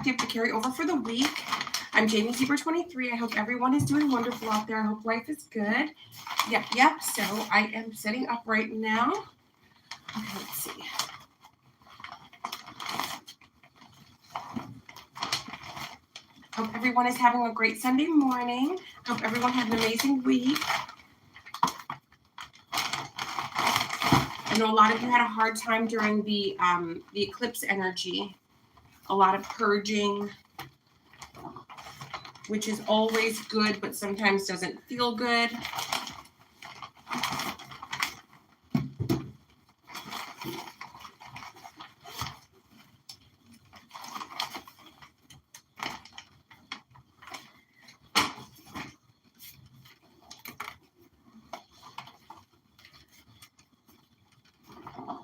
To carry over for the week. I'm Jamie Zebra 23. I hope everyone is doing wonderful out there. I hope life is good. Yep. So I am setting up right now. Okay, let's see. Hope everyone is having a great Sunday morning. Hope everyone had an amazing week. I know a lot of you had a hard time during the eclipse energy. A lot of purging, which is always good, but sometimes doesn't feel good.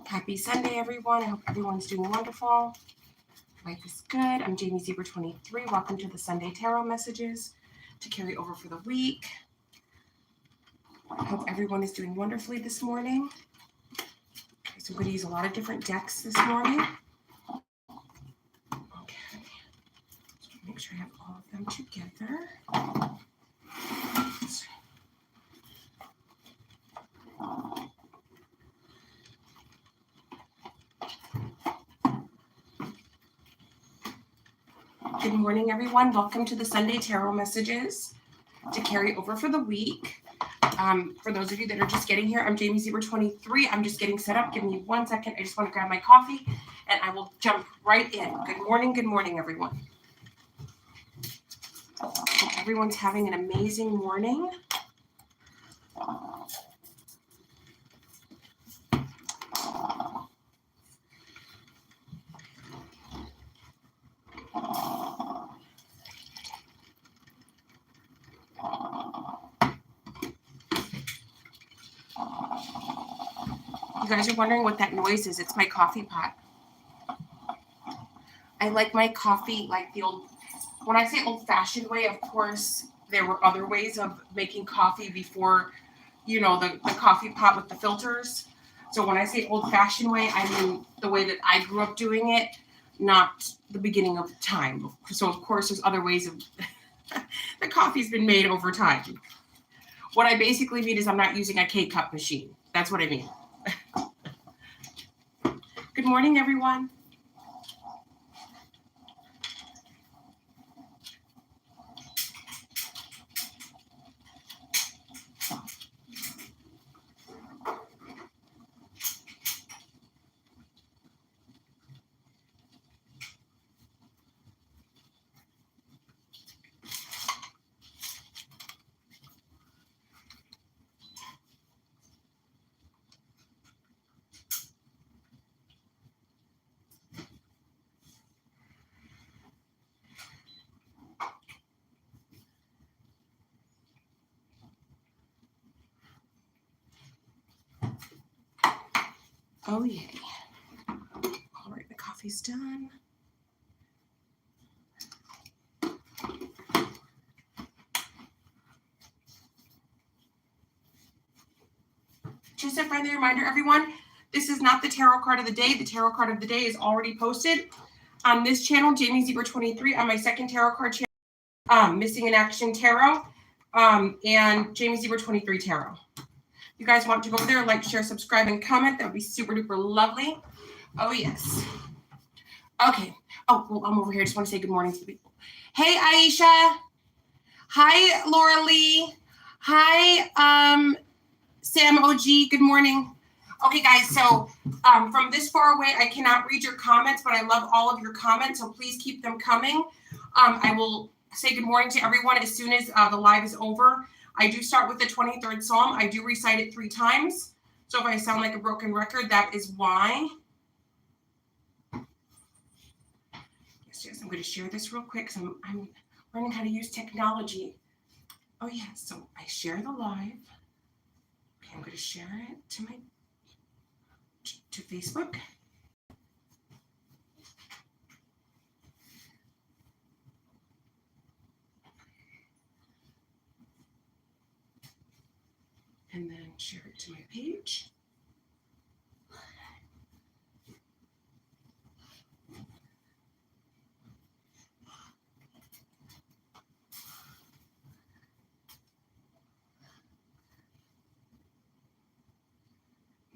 Happy Sunday, everyone. I hope everyone's doing wonderful. Life is good. I'm Jamie Zebra 23. Welcome to the Sunday Tarot messages to carry over for the week. I hope everyone is doing wonderfully this morning. Okay, so I'm going to use a lot of different decks this morning. Okay. So make sure I have all of them together. Good morning, everyone. Welcome to the Sunday Tarot messages to carry over for the week. For those of you that are just getting here, I'm Jamie Zebra 23. I'm just getting set up. Give me 1 second. I just want to grab my coffee and I will jump right in. Good morning, everyone. Hope everyone's having an amazing morning. You guys are wondering what that noise is. It's my coffee pot. I like my coffee like the old, when I say old-fashioned way, of course, there were other ways of making coffee before, you know, the coffee pot with the filters. So when I say old-fashioned way, I mean the way that I grew up doing it, not the beginning of time. So, of course, there's other ways of the coffee's been made over time. What I basically mean is I'm not using a K-cup machine. That's what I mean. Good morning, everyone. Oh, yay. All right, the coffee's done. Just a friendly reminder, everyone, this is not the tarot card of the day. The tarot card of the day is already posted on this channel, Jamie Zebra 23, on my second tarot card channel, Missing in Action Tarot, and Jamie Zebra 23 Tarot. You guys want to go over there, like, share, subscribe, and comment. That would be super duper lovely. Oh, yes. Okay. Oh, well, I'm over here. I just want to say good morning to the people. Hey, Aisha. Hi, Laura Lee. Hi, Sam OG. Good morning. Okay, guys. So from this far away, I cannot read your comments, but I love all of your comments. So please keep them coming. I will say good morning to everyone as soon as the live is over. I do start with the 23rd Psalm. I do recite it 3 times. So if I sound like a broken record, that is why. Yes, I'm going to share this real quick because I'm learning how to use technology. Oh, yeah, so I share the live. Okay, I'm going to share it to Facebook. And then share it to my page.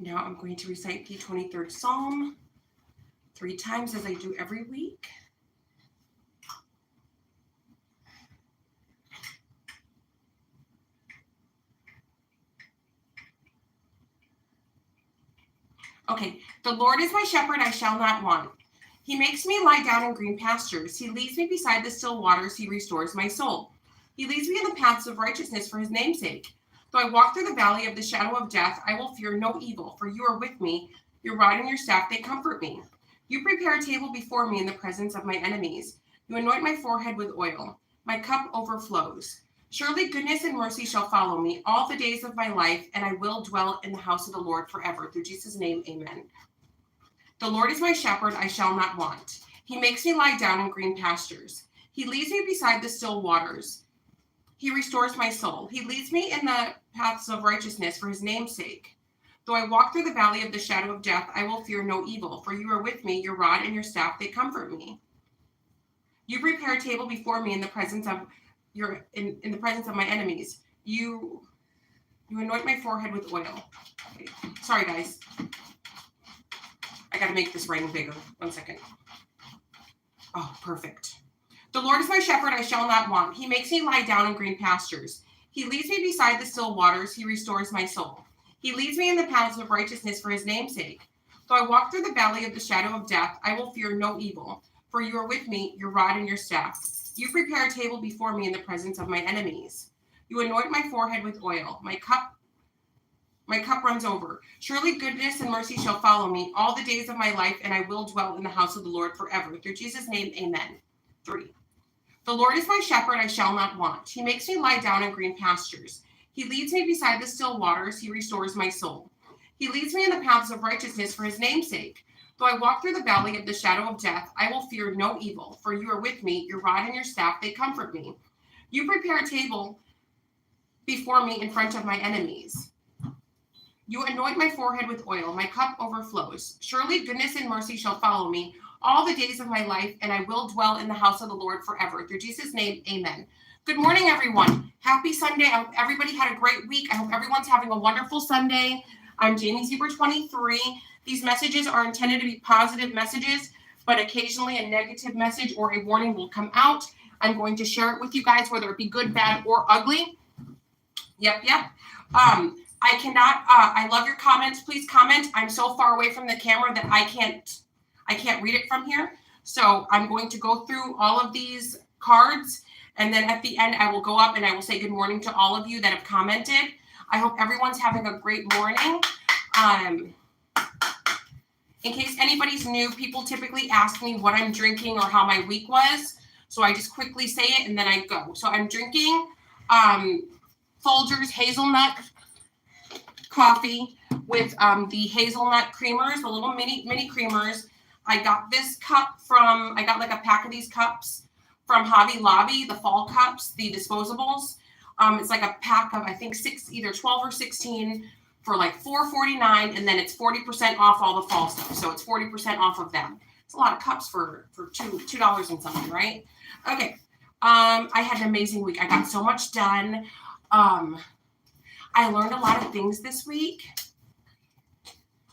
Now I'm going to recite the 23rd Psalm 3 times as I do every week. Okay, the Lord is my shepherd, I shall not want. He makes me lie down in green pastures. He leads me beside the still waters. He restores my soul. He leads me in the paths of righteousness for his name's sake. Though I walk through the valley of the shadow of death, I will fear no evil, for you are with me. Your rod and your staff, they comfort me. You prepare a table before me in the presence of my enemies. You anoint my forehead with oil. My cup overflows. Surely goodness and mercy shall follow me all the days of my life, and I will dwell in the house of the Lord forever. Through Jesus' name, amen. The Lord is my shepherd, I shall not want. He makes me lie down in green pastures. He leads me beside the still waters. He restores my soul. He leads me in the paths of righteousness for his name's sake. Though I walk through the valley of the shadow of death, I will fear no evil, for you are with me. Your rod and your staff, they comfort me. You prepare a table before me in the presence of in the presence of my enemies. You anoint my forehead with oil. Okay. Sorry, guys. I got to make this writing bigger. 1 second. Oh, perfect. The Lord is my shepherd, I shall not want. He makes me lie down in green pastures. He leads me beside the still waters. He restores my soul. He leads me in the paths of righteousness for his name's sake. Though I walk through the valley of the shadow of death, I will fear no evil, for you are with me, your rod and your staff. You prepare a table before me in the presence of my enemies. You anoint my forehead with oil. My cup runs over. Surely goodness and mercy shall follow me all the days of my life, and I will dwell in the house of the Lord forever. Through Jesus' name, amen. 3. The Lord is my shepherd, I shall not want. He makes me lie down in green pastures. He leads me beside the still waters. He restores my soul. He leads me in the paths of righteousness for his name's sake. Though I walk through the valley of the shadow of death, I will fear no evil, for you are with me. Your rod and your staff, they comfort me. You prepare a table before me in front of my enemies. You anoint my forehead with oil. My cup overflows. Surely goodness and mercy shall follow me all the days of my life, and I will dwell in the house of the Lord forever. Through Jesus' name, amen. Good morning, everyone. Happy Sunday. I hope everybody had a great week. I hope everyone's having a wonderful Sunday. I'm Jamie Zebra 23. These messages are intended to be positive messages, but occasionally a negative message or a warning will come out. I'm going to share it with you guys, whether it be good, bad, or ugly. Yep. I love your comments. Please comment. I'm so far away from the camera that I can't read it from here. So I'm going to go through all of these cards, and then at the end, I will go up and I will say good morning to all of you that have commented. I hope everyone's having a great morning. In case anybody's new, people typically ask me what I'm drinking or how my week was. So I just quickly say it and then I go. So I'm drinking Folgers hazelnut coffee with the hazelnut creamers, the little mini creamers. I got like a pack of these cups from Hobby Lobby, the fall cups, the disposables. It's like a pack of, I think, either 12 or 16 for like $4.49, and then it's 40% off all the fall stuff. So it's 40% off of them. It's a lot of cups for $2 and something, right? Okay. I had an amazing week. I got so much done. I learned a lot of things this week.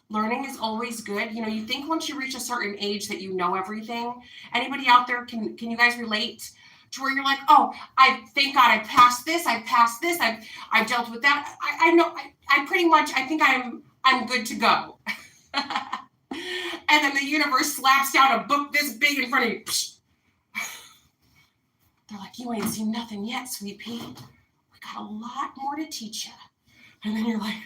Learning is always good. You know, you think once you reach a certain age that you know everything. Anybody out there, can you guys relate to where you're like, oh, thank God I passed this, I've dealt with that. I know, I pretty much, I think I'm good to go. And then the universe slaps down a book this big in front of you. They're like, you ain't seen nothing yet, sweet pea. We got a lot more to teach you. And then you're like,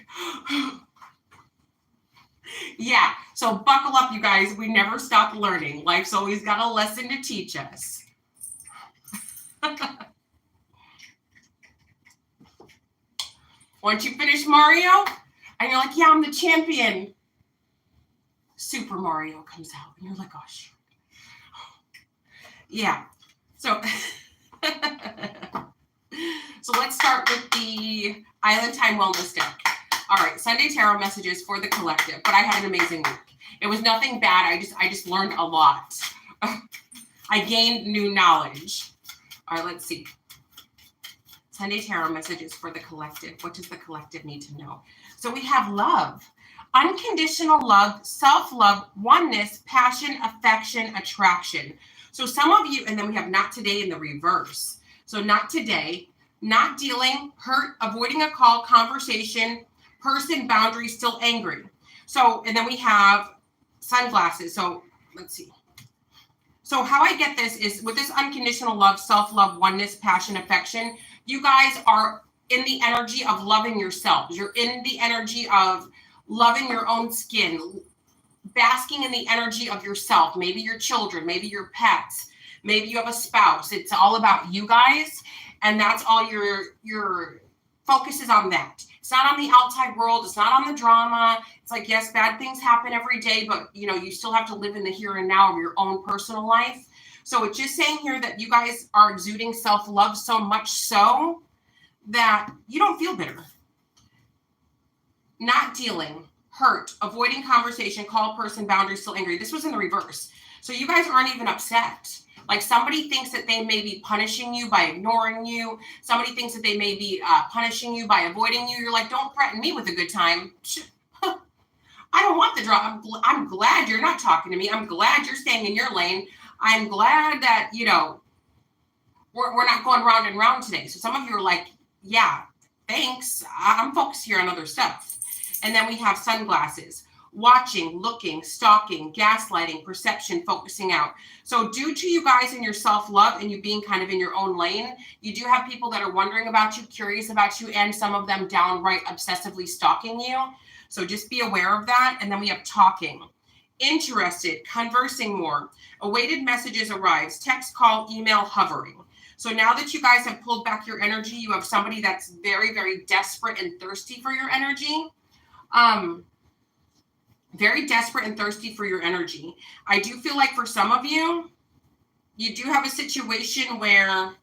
yeah. So buckle up, you guys. We never stop learning. Life's always got a lesson to teach us. Once you finish Mario, and you're like, yeah, I'm the champion. Super Mario comes out, and you're like, oh, shoot. Yeah. So, so let's start with the Island Time Wellness deck. All right, Sunday Tarot messages for the collective, but I had an amazing week. It was nothing bad. I just learned a lot. I gained new knowledge. All right, let's see. Sunday Tarot messages for the collective. What does the collective need to know? So we have love. Unconditional love, self-love, oneness, passion, affection, attraction. So some of you, and then we have not today in the reverse. So not today, not dealing, hurt, avoiding a call, conversation, person, boundary, still angry. So, and then we have sunglasses. So let's see. So how I get this is with this unconditional love, self-love, oneness, passion, affection, you guys are in the energy of loving yourselves. You're in the energy of loving your own skin, basking in the energy of yourself, maybe your children, maybe your pets, maybe you have a spouse. It's all about you guys, and that's all your focus is on that. It's not on the outside world. It's not on the drama. It's like, yes, bad things happen every day, but you still have to live in the here and now of your own personal life. So it's just saying here that you guys are exuding self-love so much so that you don't feel bitter. Not dealing, hurt, avoiding conversation, call, person, boundary, still angry. This was in the reverse. So you guys aren't even upset. Like somebody thinks that they may be punishing you by ignoring you. Somebody thinks that they may be punishing you by avoiding you. You're like, don't threaten me with a good time. I don't want the drama. I'm glad you're not talking to me. I'm glad you're staying in your lane. I'm glad that, we're not going round and round today. So some of you are like, yeah, thanks. I'm focused here on other stuff. And then we have sunglasses, watching, looking, stalking, gaslighting, perception, focusing out. So due to you guys and your self-love and you being kind of in your own lane, you do have people that are wondering about you, curious about you, and some of them downright obsessively stalking you. So just be aware of that. And then we have talking, interested, conversing more, awaited messages arrives, text, call, email, hovering. So now that you guys have pulled back your energy, you have somebody that's very, very desperate and thirsty for your energy. Very desperate and thirsty for your energy. I do feel like for some of you, you do have a situation where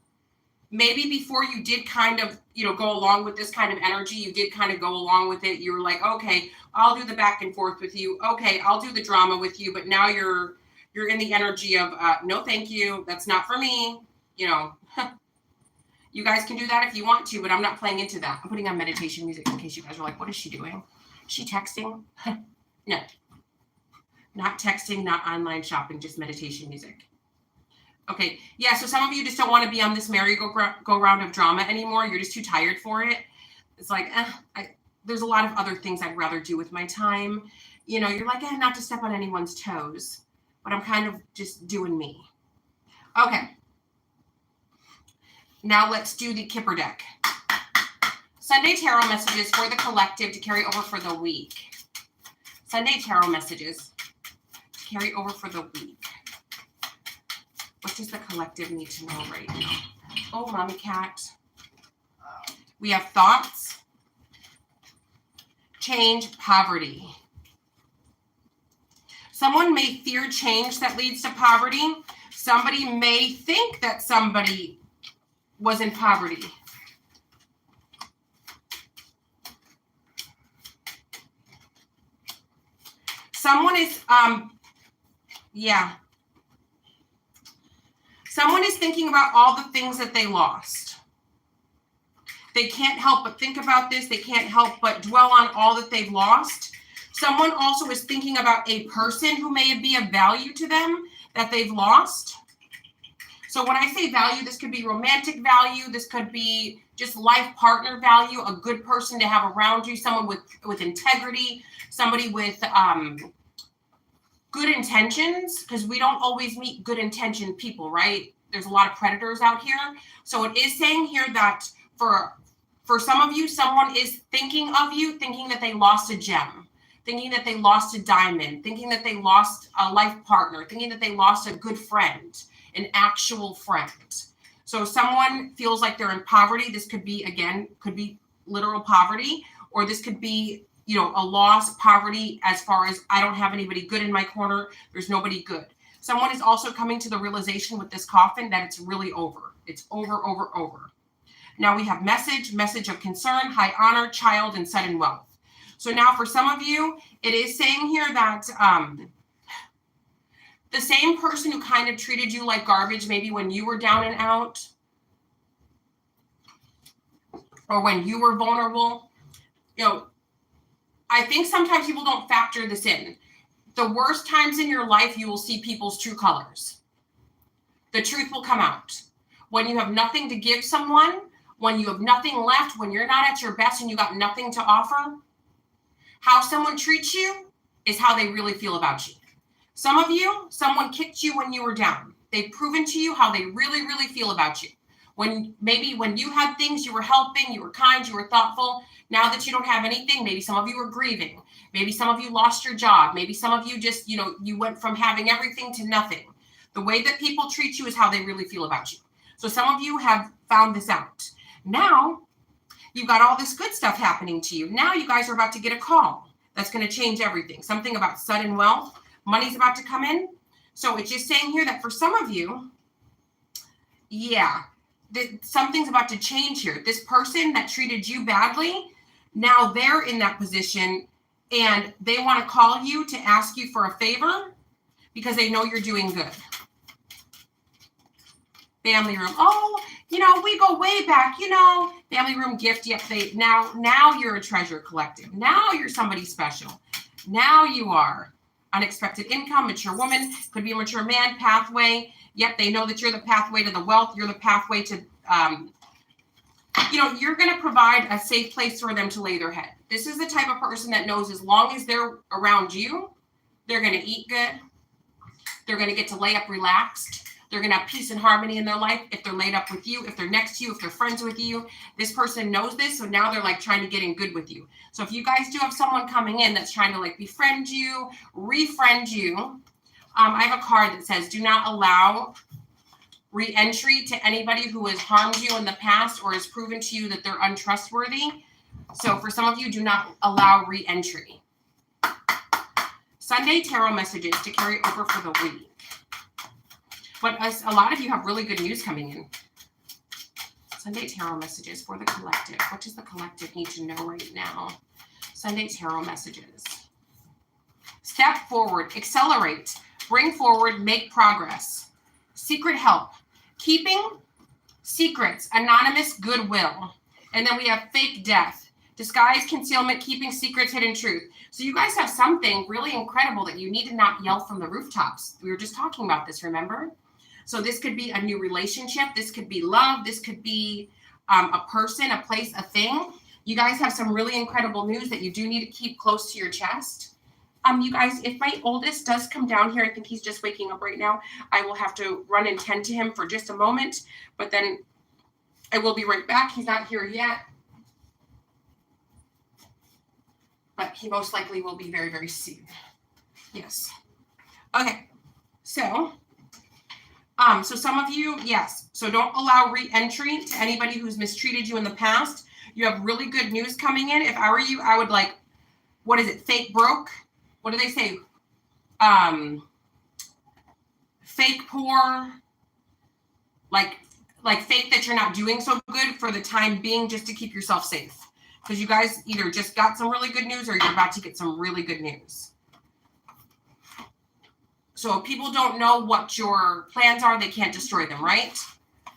maybe before you did kind of, go along with this kind of energy, you did kind of go along with it. You were like, okay, I'll do the back and forth with you. Okay, I'll do the drama with you. But now you're in the energy of, no, thank you. That's not for me. You guys can do that if you want to, but I'm not playing into that. I'm putting on meditation music in case you guys are like, what is she doing? Is she texting? No, not texting, not online shopping, just meditation music. Okay, yeah, so some of you just don't want to be on this merry-go-round of drama anymore. You're just too tired for it. It's like, there's a lot of other things I'd rather do with my time. You're like, not to step on anyone's toes, but I'm kind of just doing me. Okay, now let's do the Kipper deck. Sunday tarot messages for the collective to carry over for the week. Sunday tarot messages to carry over for the week. What does the collective need to know right now? Oh, mommy cat. We have thoughts, change, poverty. Someone may fear change that leads to poverty. Somebody may think that somebody was in poverty. Someone is, Someone is thinking about all the things that they lost. They can't help but think about this. They can't help but dwell on all that they've lost. Someone also is thinking about a person who may be of value to them that they've lost. So when I say value, this could be romantic value. This could be just life partner value, a good person to have around you, someone with integrity, somebody with good intentions, because we don't always meet good intentioned people, right? There's a lot of predators out here. So it is saying here that for some of you, someone is thinking of you, thinking that they lost a gem, thinking that they lost a diamond, thinking that they lost a life partner, thinking that they lost a good friend, an actual friend. So someone feels like they're in poverty. This could be literal poverty, or this could be, a loss, poverty, as far as I don't have anybody good in my corner. There's nobody good. Someone is also coming to the realization with this coffin that it's really over. It's over, over, over. Now we have message of concern, high honor, child, and sudden wealth. So now for some of you, it is saying here that the same person who kind of treated you like garbage, maybe when you were down and out, or when you were vulnerable, I think sometimes people don't factor this in. The worst times in your life, you will see people's true colors. The truth will come out. When you have nothing to give someone, when you have nothing left, when you're not at your best and you got nothing to offer, how someone treats you is how they really feel about you. Some of you, someone kicked you when you were down. They've proven to you how they really, really feel about you. When you had things, you were helping, you were kind, you were thoughtful. Now that you don't have anything, maybe some of you are grieving. Maybe some of you lost your job. Maybe some of you just, you went from having everything to nothing. The way that people treat you is how they really feel about you. So some of you have found this out. Now you've got all this good stuff happening to you. Now you guys are about to get a call that's going to change everything. Something about sudden wealth. Money's about to come in. So it's just saying here that for some of you, something's about to change here. This person that treated you badly, now they're in that position and they want to call you to ask you for a favor because they know you're doing good. Family room. Oh, we go way back, family room gift. Yep. Now you're a treasure collective. Now you're somebody special. Now you are unexpected income, mature woman, could be a mature man, pathway. Yep. They know that you're the pathway to the wealth. You're the pathway to, you're going to provide a safe place for them to lay their head. This is the type of person that knows as long as they're around you, they're going to eat good. They're going to get to lay up relaxed. They're going to have peace and harmony in their life if they're laid up with you, if they're next to you, if they're friends with you. This person knows this, so now they're like trying to get in good with you. So if you guys do have someone coming in that's trying to like befriend you, refriend you, I have a card that says, do not allow re-entry to anybody who has harmed you in the past or has proven to you that they're untrustworthy. So for some of you, do not allow re-entry. Sunday tarot messages to carry over for the week. But a lot of you have really good news coming in. Sunday tarot messages for the collective. What does the collective need to know right now? Sunday tarot messages. Step forward, accelerate, bring forward, make progress. Secret help, keeping secrets, anonymous goodwill. And then we have fake death, disguise, concealment, keeping secrets, hidden truth. So you guys have something really incredible that you need to not yell from the rooftops. We were just talking about this, remember? So this could be a new relationship. This could be love. This could be a person, a place, a thing. You guys have some really incredible news that you do need to keep close to your chest. You guys, if my oldest does come down here, I think he's just waking up right now. I will have to run and tend to him for just a moment, but then I will be right back. He's not here yet, but he most likely will be very, very soon. Yes. Okay. So some of you, yes. So don't allow re-entry to anybody who's mistreated you in the past. You have really good news coming in. If I were you, I would what is it? Fake broke? What do they say? Fake poor, like fake that you're not doing so good for the time being, just to keep yourself safe. Because you guys either just got some really good news or you're about to get some really good news. So if people don't know what your plans are, they can't destroy them, right?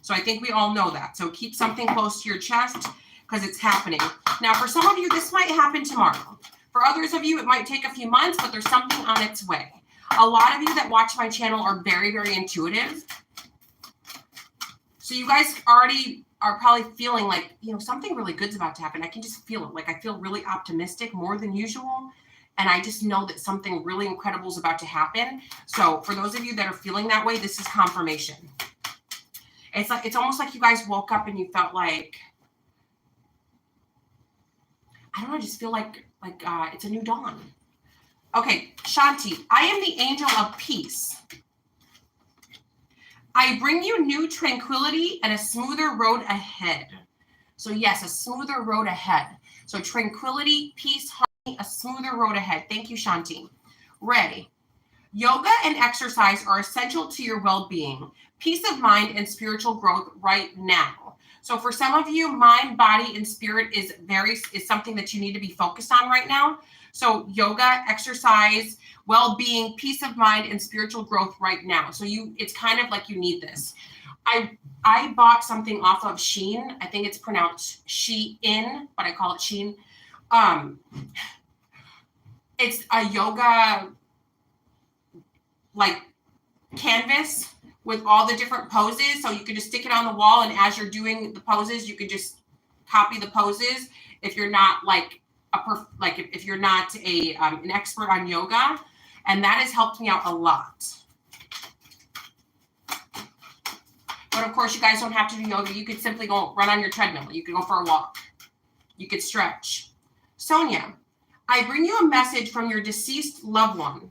So I think we all know that. So keep something close to your chest because it's happening. Now, for some of you, this might happen tomorrow. For others of you, it might take a few months, but there's something on its way. A lot of you that watch my channel are very, very intuitive. So you guys already are probably feeling like, something really good's about to happen. I can just feel it. Like I feel really optimistic, more than usual. And I just know that something really incredible is about to happen. So for those of you that are feeling that way, this is confirmation. It's almost like you guys woke up and you felt like, I don't know, I just feel like it's a new dawn. Okay, Shanti, I am the angel of peace. I bring you new tranquility and a smoother road ahead. So yes, a smoother road ahead. So tranquility, peace, harmony, a smoother road ahead. Thank you, Shanti. Ray, yoga and exercise are essential to your well-being, peace of mind, and spiritual growth right now. So for some of you, mind, body, and spirit is something that you need to be focused on right now. So yoga, exercise, well-being, peace of mind, and spiritual growth right now. So it's kind of like you need this. I bought something off of Shein. I think it's pronounced Shein, but I call it Shein. It's a yoga like canvas with all the different poses. So you can just stick it on the wall, and as you're doing the poses, you can just copy the poses. If you're not like if you're not an expert on yoga, and that has helped me out a lot. But of course, you guys don't have to do yoga. You could simply go run on your treadmill. You could go for a walk. You could stretch. Sonia, I bring you a message from your deceased loved one.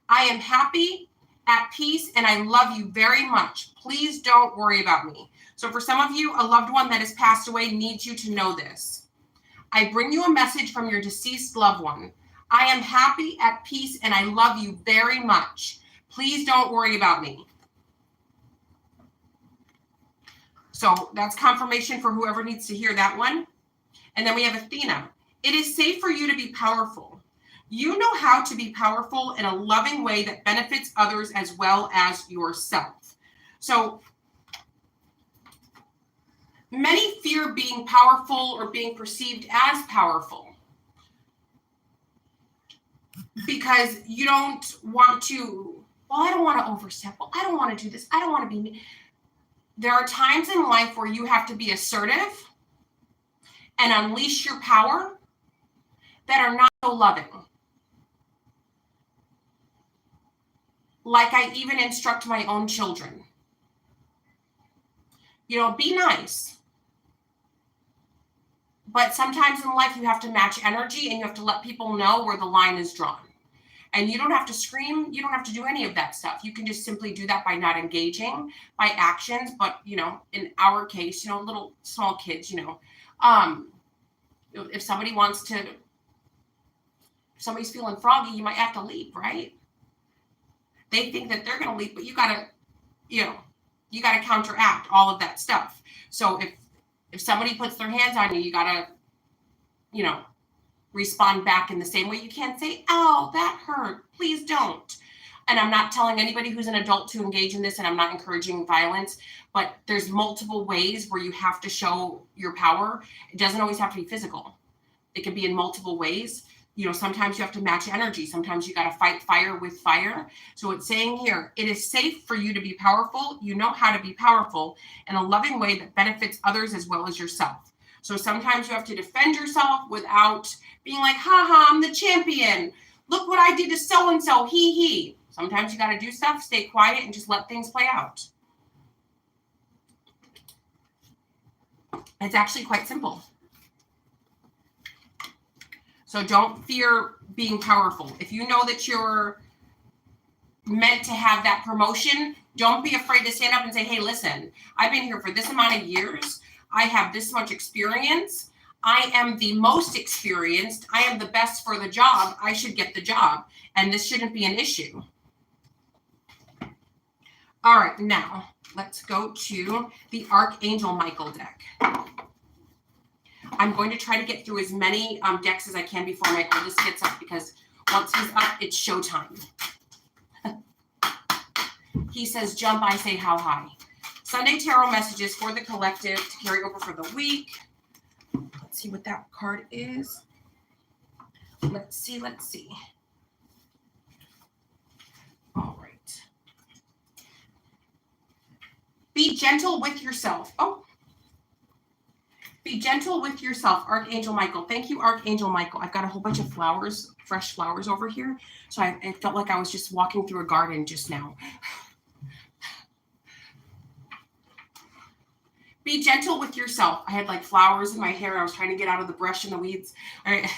I am happy, at peace, and I love you very much. Please don't worry about me. So for some of you, a loved one that has passed away needs you to know this. I bring you a message from your deceased loved one. I am happy, at peace, and I love you very much. Please don't worry about me. So that's confirmation for whoever needs to hear that one. And then we have Athena. It is safe for you to be powerful. You know how to be powerful in a loving way that benefits others as well as yourself. So many fear being powerful or being perceived as powerful because you don't want to, well, I don't want to overstep. Well, I don't want to do this. I don't want to be. There are times in life where you have to be assertive and unleash your power that are not so loving. Like I even instruct my own children. You know, be nice. But sometimes in life you have to match energy and you have to let people know where the line is drawn. And you don't have to scream. You don't have to do any of that stuff. You can just simply do that by not engaging, by actions. But, you know, in our case, you know, little small kids, you know, if somebody wants to, if somebody's feeling froggy, you might have to leave, right? They think that they're going to leave, but you got to, you know, you got to counteract all of that stuff. So if somebody puts their hands on you, you got to, you know, respond back in the same way. You can't say, oh, that hurt. Please don't. And I'm not telling anybody who's an adult to engage in this, and I'm not encouraging violence, but there's multiple ways where you have to show your power. It doesn't always have to be physical. It can be in multiple ways. You know, sometimes you have to match energy. Sometimes you got to fight fire with fire. So it's saying here, it is safe for you to be powerful. You know how to be powerful in a loving way that benefits others as well as yourself. So sometimes you have to defend yourself without being like, ha, I'm the champion. Look what I did to so-and-so, he. Sometimes you got to do stuff, stay quiet, and just let things play out. It's actually quite simple. So don't fear being powerful. If you know that you're meant to have that promotion, don't be afraid to stand up and say, hey, listen, I've been here for this amount of years. I have this much experience. I am the most experienced. I am the best for the job. I should get the job. And this shouldn't be an issue. All right, now let's go to the Archangel Michael deck. I'm going to try to get through as many decks as I can before my oldest gets up, because once he's up, it's showtime. He says jump, I say how high. Sunday tarot messages for the collective to carry over for the week. Let's see what that card is. Let's see. All right. Be gentle with yourself. Be gentle with yourself, Archangel Michael. Thank you, Archangel Michael. I've got a whole bunch of flowers, fresh flowers over here. So it felt like I was just walking through a garden just now. Be gentle with yourself. I had like flowers in my hair. I was trying to get out of the brush and the weeds. All right.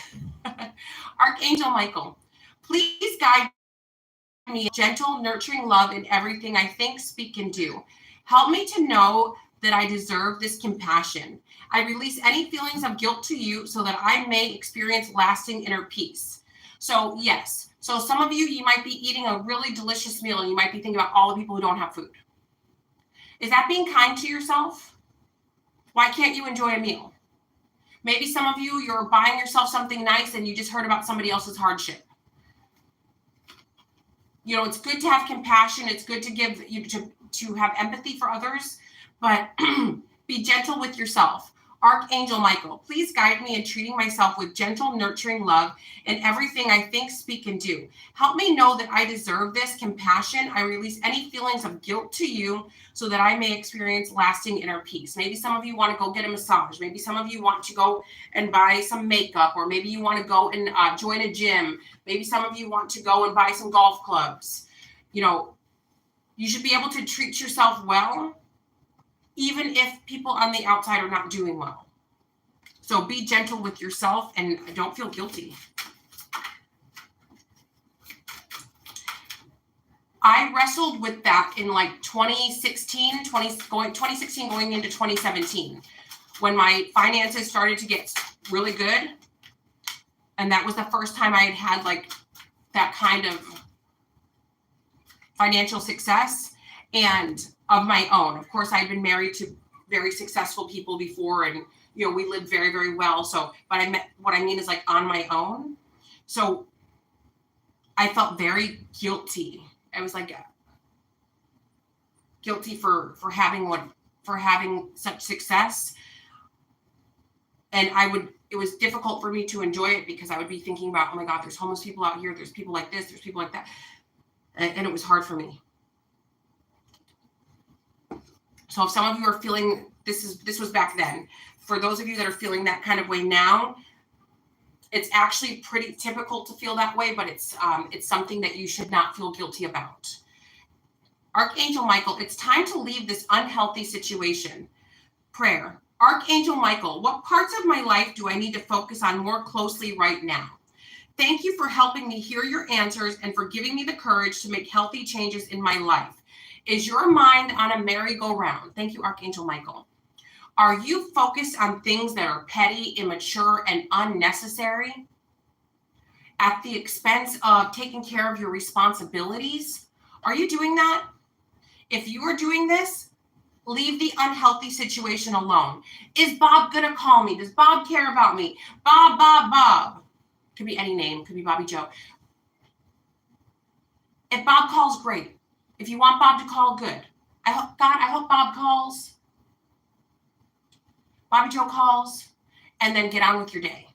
Archangel Michael, please guide me, gentle, nurturing love in everything I think, speak, and do. Help me to know that I deserve this compassion. I release any feelings of guilt to you so that I may experience lasting inner peace. So yes. So some of you might be eating a really delicious meal and you might be thinking about all the people who don't have food. Is that being kind to yourself? Why can't you enjoy a meal? Maybe some of you, you're buying yourself something nice and you just heard about somebody else's hardship. You know, it's good to have compassion. It's good to give you to have empathy for others, but be gentle with yourself. Archangel Michael, please guide me in treating myself with gentle, nurturing love in everything I think, speak, and do. Help me know that I deserve this compassion. I release any feelings of guilt to you so that I may experience lasting inner peace. Maybe some of you want to go get a massage. Maybe some of you want to go and buy some makeup, or maybe you want to go and join a gym. Maybe some of you want to go and buy some golf clubs. You know, you should be able to treat yourself well, even if people on the outside are not doing well. So be gentle with yourself and don't feel guilty. I wrestled with that in like 2016 going into 2017, when my finances started to get really good. And that was the first time I had like that kind of financial success and of my own. Of course, I'd been married to very successful people before, and you know, we lived very, very well. So, but what I mean is like on my own. So I felt very guilty. I was like guilty for having such success. And it was difficult for me to enjoy it because I would be thinking about, oh my God, there's homeless people out here. There's people like this, there's people like that. And it was hard for me. So if some of you are feeling, this was back then. For those of you that are feeling that kind of way now, it's actually pretty typical to feel that way, but it's something that you should not feel guilty about. Archangel Michael, it's time to leave this unhealthy situation. Prayer. Archangel Michael, what parts of my life do I need to focus on more closely right now? Thank you for helping me hear your answers and for giving me the courage to make healthy changes in my life. Is your mind on a merry-go-round? Thank you, Archangel Michael. Are you focused on things that are petty, immature, and unnecessary at the expense of taking care of your responsibilities? Are you doing that? If you are doing this, leave the unhealthy situation alone. Is Bob going to call me? Does Bob care about me? Bob. Could be any name. Could be Bobby Joe. If Bob calls, great. If you want Bob to call, good. I hope Bob calls. Bobby Joe calls, and then get on with your day.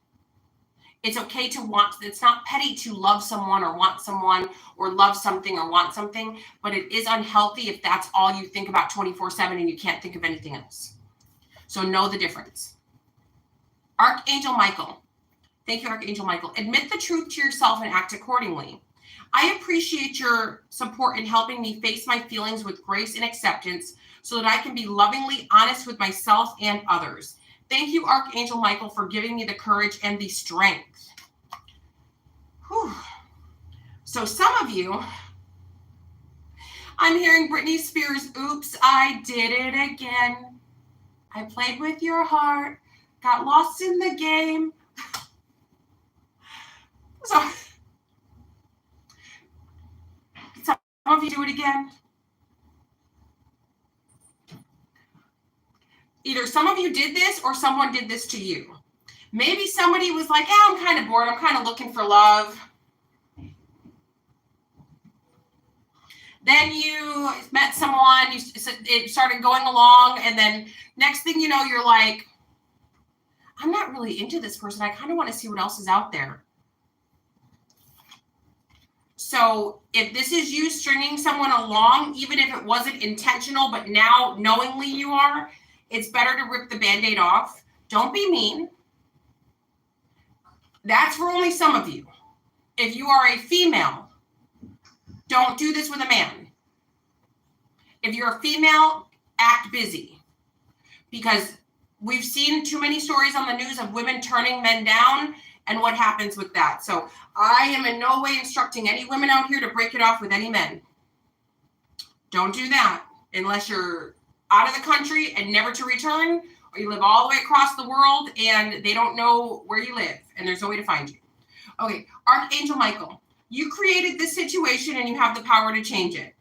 It's okay to want, it's not petty to love someone or want someone or love something or want something, but it is unhealthy if that's all you think about 24/7 and you can't think of anything else. So know the difference. Archangel Michael. Thank you, Archangel Michael. Admit the truth to yourself and act accordingly. I appreciate your support in helping me face my feelings with grace and acceptance so that I can be lovingly honest with myself and others. Thank you, Archangel Michael, for giving me the courage and the strength. Whew. So some of you, I'm hearing Britney Spears, oops, I did it again. I played with your heart, got lost in the game. So some of you do it again. Either some of you did this or someone did this to you. Maybe somebody was like, I'm kind of bored. I'm kind of looking for love. Then you met someone, it started going along, and then next thing you know, you're like, I'm not really into this person. I kind of want to see what else is out there. So if this is you stringing someone along, even if it wasn't intentional, but now knowingly you are, it's better to rip the Band-Aid off. Don't be mean. That's for only some of you. If you are a female, don't do this with a man. If you're a female, act busy. Because we've seen too many stories on the news of women turning men down and what happens with that. So I am in no way instructing any women out here to break it off with any men. Don't do that unless you're out of the country and never to return, or you live all the way across the world and they don't know where you live and there's no way to find you. Okay, Archangel Michael, you created this situation and you have the power to change it.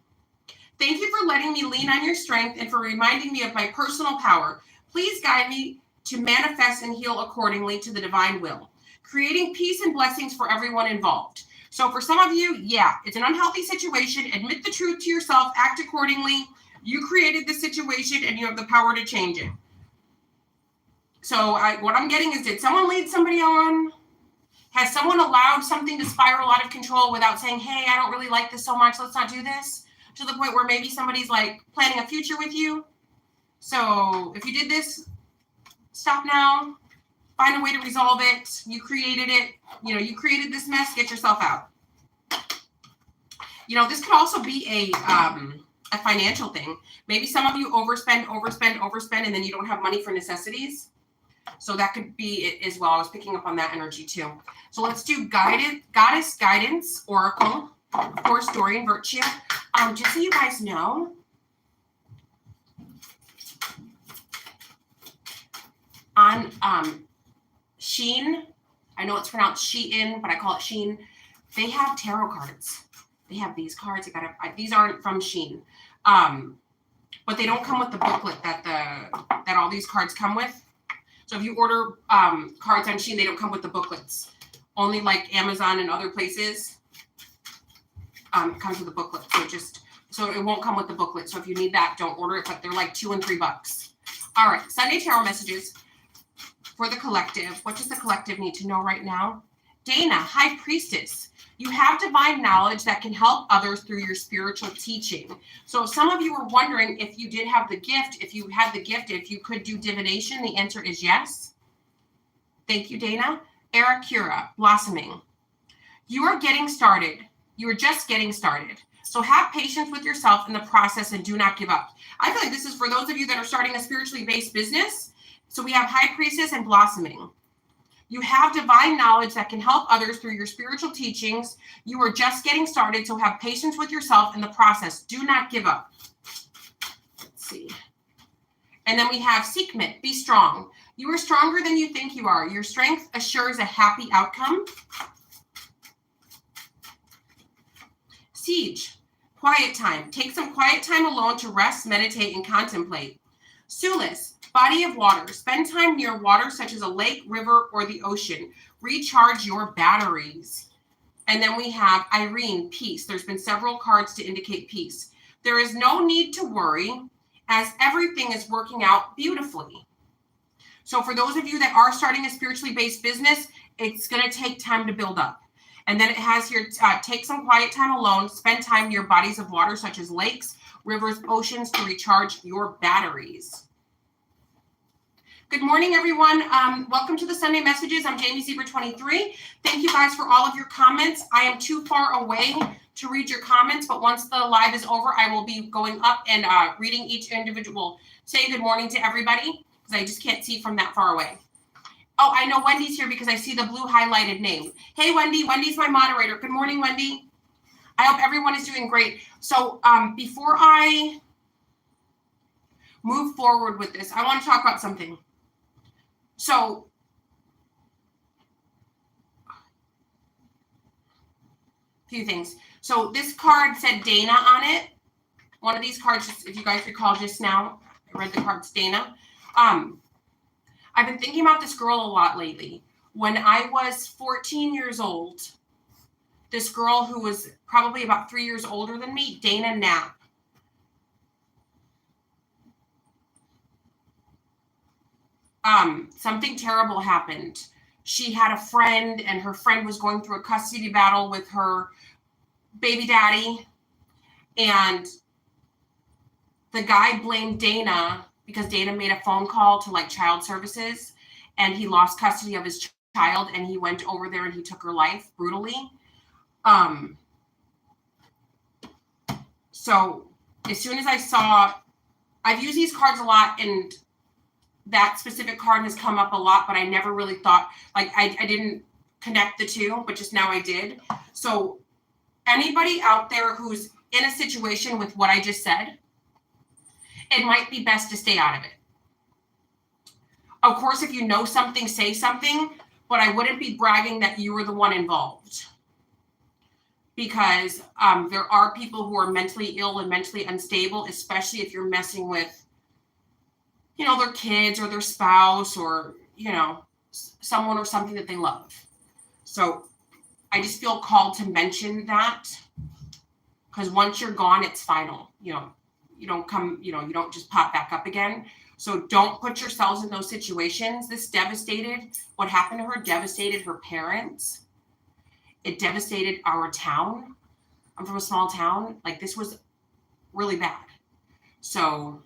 Thank you for letting me lean on your strength and for reminding me of my personal power. Please guide me to manifest and heal accordingly to the divine will, creating peace and blessings for everyone involved. So for some of you, yeah, it's an unhealthy situation. Admit the truth to yourself, act accordingly. You created the situation and you have the power to change it. So what I'm getting is, did someone lead somebody on? Has someone allowed something to spiral out of control without saying, hey, I don't really like this so much, let's not do this? To the point where maybe somebody's like planning a future with you. So if you did this, stop now, find a way to resolve it. You created it. You created this mess, get yourself out. This could also be a financial thing. Maybe some of you overspend, and then you don't have money for necessities. So that could be it as well. I was picking up on that energy too. So let's do Goddess Guidance Oracle for Story and Virtue. Just so you guys know, on Shein, I know it's pronounced Shein, but I call it Shein. They have tarot cards. They have these cards. These aren't from Shein, but they don't come with the booklet that all these cards come with. So if you order cards on Shein, they don't come with the booklets. Only like Amazon and other places comes with a booklet. So it won't come with the booklet. So if you need that, don't order it. But they're like $2 and $3. All right, Sunday tarot messages for the collective. What does the collective need to know right now? Dana, High Priestess. You have divine knowledge that can help others through your spiritual teaching. So if some of you were wondering if you did have the gift, if you could do divination, the answer is yes. Thank you, Dana. Arakura, Blossoming. You are getting started. You are just getting started. So have patience with yourself in the process and do not give up. I feel like this is for those of you that are starting a spiritually based business. So we have High Priestess and Blossoming. You have divine knowledge that can help others through your spiritual teachings. You are just getting started, so have patience with yourself in the process. Do not give up. Let's see. And then we have Sekhmet, be strong. You are stronger than you think you are. Your strength assures a happy outcome. Siege, quiet time. Take some quiet time alone to rest, meditate, and contemplate. Sulis, body of water. Spend time near water such as a lake, river, or the ocean. Recharge your batteries. And then we have Irene, peace. There's been several cards to indicate peace. There is no need to worry as everything is working out beautifully. So for those of you that are starting a spiritually based business, it's going to take time to build up. And then it has here, take some quiet time alone. Spend time near bodies of water such as lakes, rivers, oceans to recharge your batteries. Good morning, everyone. Welcome to the Sunday Messages. I'm Jamie Zebra 23. Thank you guys for all of your comments. I am too far away to read your comments, but once the live is over, I will be going up and reading each individual. Say good morning to everybody, because I just can't see from that far away. Oh, I know Wendy's here because I see the blue highlighted name. Hey, Wendy. Wendy's my moderator. Good morning, Wendy. I hope everyone is doing great. So before I move forward with this, I want to talk about something. So a few things. So this card said Dana on it. One of these cards, if you guys recall just now, I read the cards Dana. I've been thinking about this girl a lot lately. When I was 14 years old, this girl who was probably about 3 years older than me, Dana Knapp, something terrible happened. She had a friend, and her friend was going through a custody battle with her baby daddy, and the guy blamed Dana because Dana made a phone call to like child services, and he lost custody of his child, and he went over there and he took her life brutally. So as soon as I saw, I've used these cards a lot, and that specific card has come up a lot, but I never really thought, like, I didn't connect the two, but just now I did. So anybody out there who's in a situation with what I just said, it might be best to stay out of it. Of course, if you know something, say something, but I wouldn't be bragging that you were the one involved. Because there are people who are mentally ill and mentally unstable, especially if you're messing with, their kids or their spouse or, someone or something that they love. So I just feel called to mention that, because once you're gone, it's final. You don't just pop back up again. So don't put yourselves in those situations. What happened to her devastated her parents. It devastated our town. I'm from a small town. Like, this was really bad. So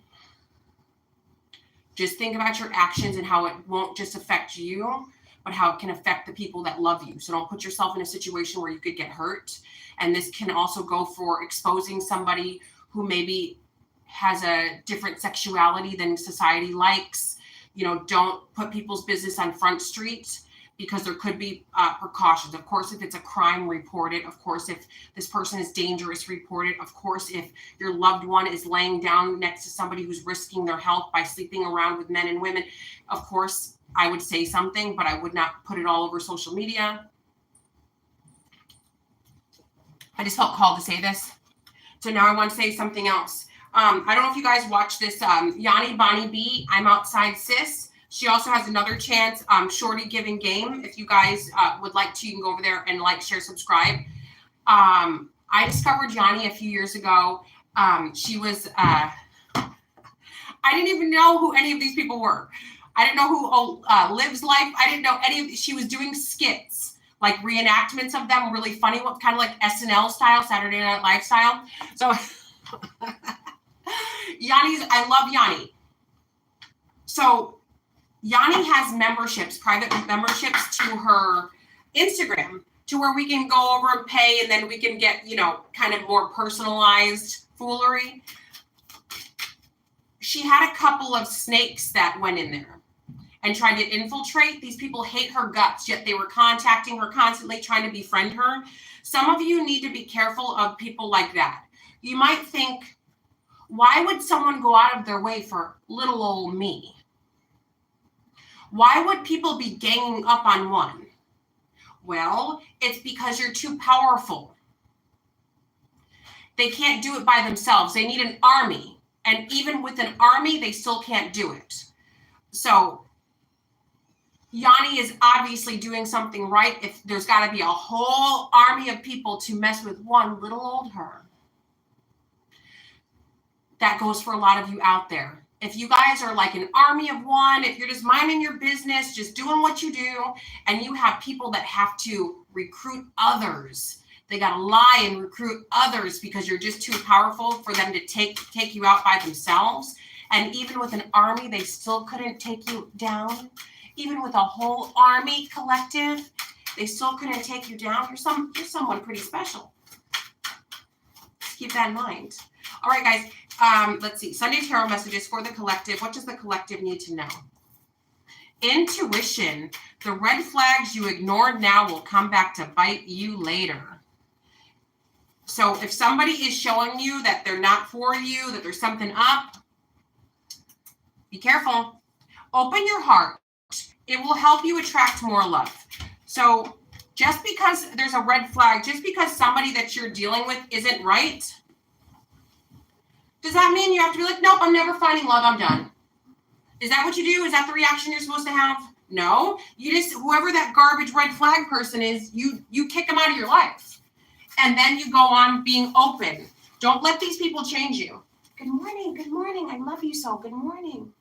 just think about your actions and how it won't just affect you, but how it can affect the people that love you. So don't put yourself in a situation where you could get hurt. And this can also go for exposing somebody who maybe has a different sexuality than society likes. You know, don't put people's business on Front Street, because there could be precautions. Of course, if it's a crime, report it. Of course, if this person is dangerous, report it. Of course, if your loved one is laying down next to somebody who's risking their health by sleeping around with men and women, of course, I would say something, but I would not put it all over social media. I just felt called to say this. So now I want to say something else. I don't know if you guys watch this, Yanni Bonnie B, I'm Outside Sis. She also has another chance, Shorty Giving Game. If you guys would like to, you can go over there and like, share, subscribe. I discovered Yanni a few years ago. She was, I didn't even know who any of these people were. I didn't know who Lives Life. I didn't know any of these. She was doing skits, like reenactments of them, really funny, kind of like SNL style, Saturday Night Live style. So I love Yanni. So Yanni has memberships, private memberships to her Instagram, to where we can go over and pay, and then we can get, you know, kind of more personalized foolery. She had a couple of snakes that went in there and tried to infiltrate. These people hate her guts, yet they were contacting her constantly, trying to befriend her. Some of you need to be careful of people like that. You might think, why would someone go out of their way for little old me? Why would people be ganging up on one? Well, it's because you're too powerful. They can't do it by themselves. They need an army. And even with an army, they still can't do it. So Yanni is obviously doing something right. If there's got to be a whole army of people to mess with one little old her. That goes for a lot of you out there. If you guys are like an army of one, if you're just minding your business, just doing what you do, and you have people that have to recruit others, they got to lie and recruit others because you're just too powerful for them to take you out by themselves. And even with an army, they still couldn't take you down. Even with a whole army collective, they still couldn't take you down. You're someone pretty special. Just keep that in mind. All right, guys. Let's see. Sunday Tarot messages for the collective. What does the collective need to know? Intuition. The red flags you ignored now will come back to bite you later. So if somebody is showing you that they're not for you, that there's something up, be careful. Open your heart. It will help you attract more love. So just because there's a red flag, just because somebody that you're dealing with isn't right, does that mean you have to be like, nope, I'm never finding love, I'm done? Is that what you do? Is that the reaction you're supposed to have? No. You just, whoever that garbage red flag person is, you kick them out of your life. And then you go on being open. Don't let these people change you. Good morning, I love you so, good morning.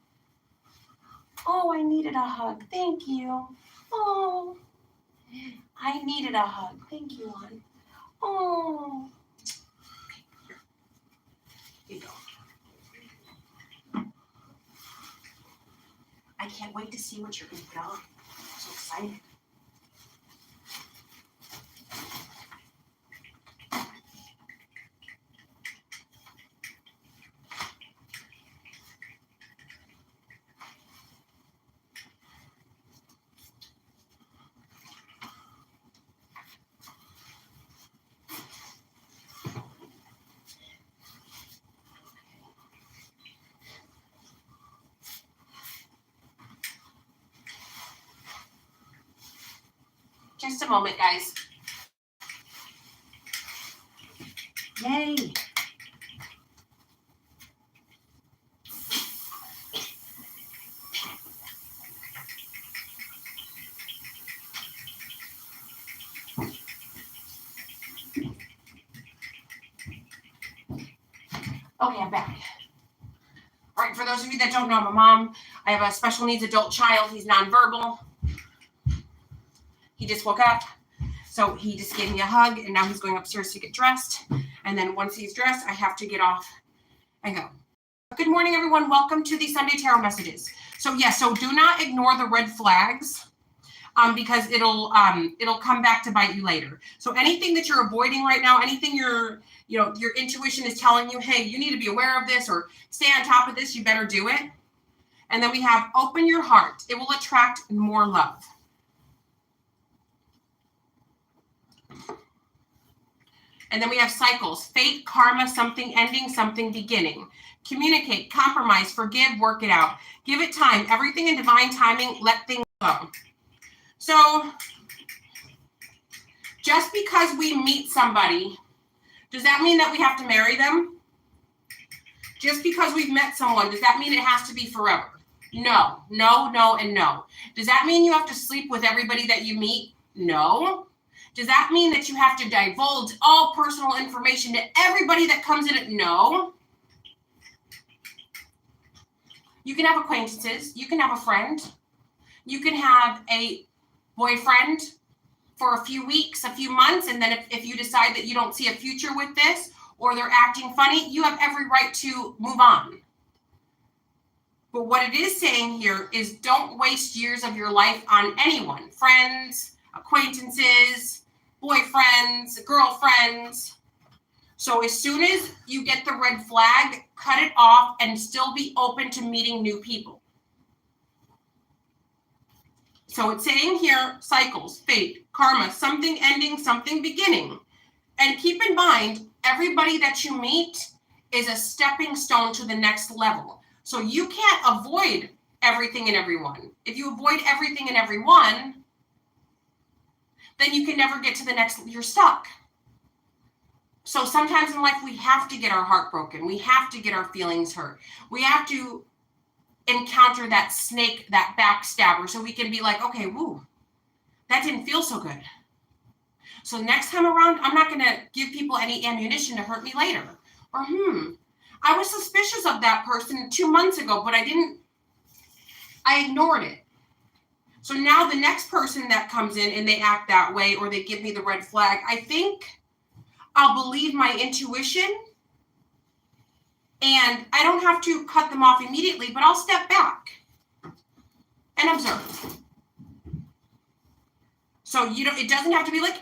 Oh, I needed a hug, thank you. Oh, I needed a hug, thank you, hon. Oh. Here you go. I can't wait to see what you're going to put on. I'm so excited. Just a moment, guys. Yay. Okay, I'm back. All right, for for those of you that don't know, I'm a mom. I have a special needs adult child. He's nonverbal. He just woke up. So he just gave me a hug, and now he's going upstairs to get dressed. And then once he's dressed, I have to get off and go. Good morning, everyone. Welcome to the Sunday Tarot Messages. So so do not ignore the red flags because it'll come back to bite you later. So anything that you're avoiding right now, anything your intuition is telling you, hey, you need to be aware of this or stay on top of this, you better do it. And then we have open your heart. It will attract more love. And then we have cycles, fate, karma, something ending, something beginning. Communicate, compromise, forgive, work it out. Give it time. Everything in divine timing, let things go. So just because we meet somebody, does that mean that we have to marry them? Just because we've met someone, does that mean it has to be forever? No, no, no, and no. Does that mean you have to sleep with everybody that you meet? No. Does that mean that you have to divulge all personal information to everybody that comes in? No. You can have acquaintances. You can have a friend. You can have a boyfriend for a few weeks, a few months, and then if you decide that you don't see a future with this or they're acting funny, you have every right to move on. But what it is saying here is don't waste years of your life on anyone, friends, acquaintances, boyfriends, girlfriends. So as soon as you get the red flag, cut it off and still be open to meeting new people. So it's saying here, cycles, fate, karma, something ending, something beginning. And keep in mind, everybody that you meet is a stepping stone to the next level. So you can't avoid everything and everyone. If you avoid everything and everyone, then you can never get to the next, you're stuck. So sometimes in life, we have to get our heart broken. We have to get our feelings hurt. We have to encounter that snake, that backstabber, so we can be like, okay, woo, that didn't feel so good. So next time around, I'm not going to give people any ammunition to hurt me later. Or, I was suspicious of that person 2 months ago, but I ignored it. So now the next person that comes in and they act that way or they give me the red flag, I think I'll believe my intuition and I don't have to cut them off immediately, but I'll step back and observe. So it doesn't have to be like,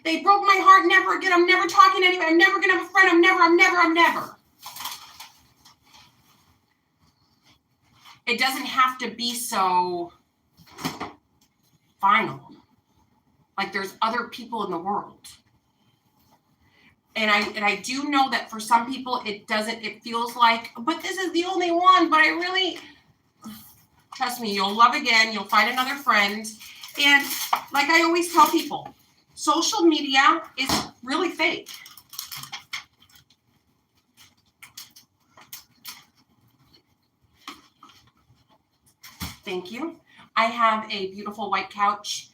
they broke my heart, never again, I'm never talking to anyone, I'm never going to have a friend, I'm never. It doesn't have to be so final. Like there's other people in the world. And I do know that for some people it feels like, but this is the only one, but I really, trust me, you'll love again, you'll find another friend. And like I always tell people, social media is really fake. Thank you. I have a beautiful white couch.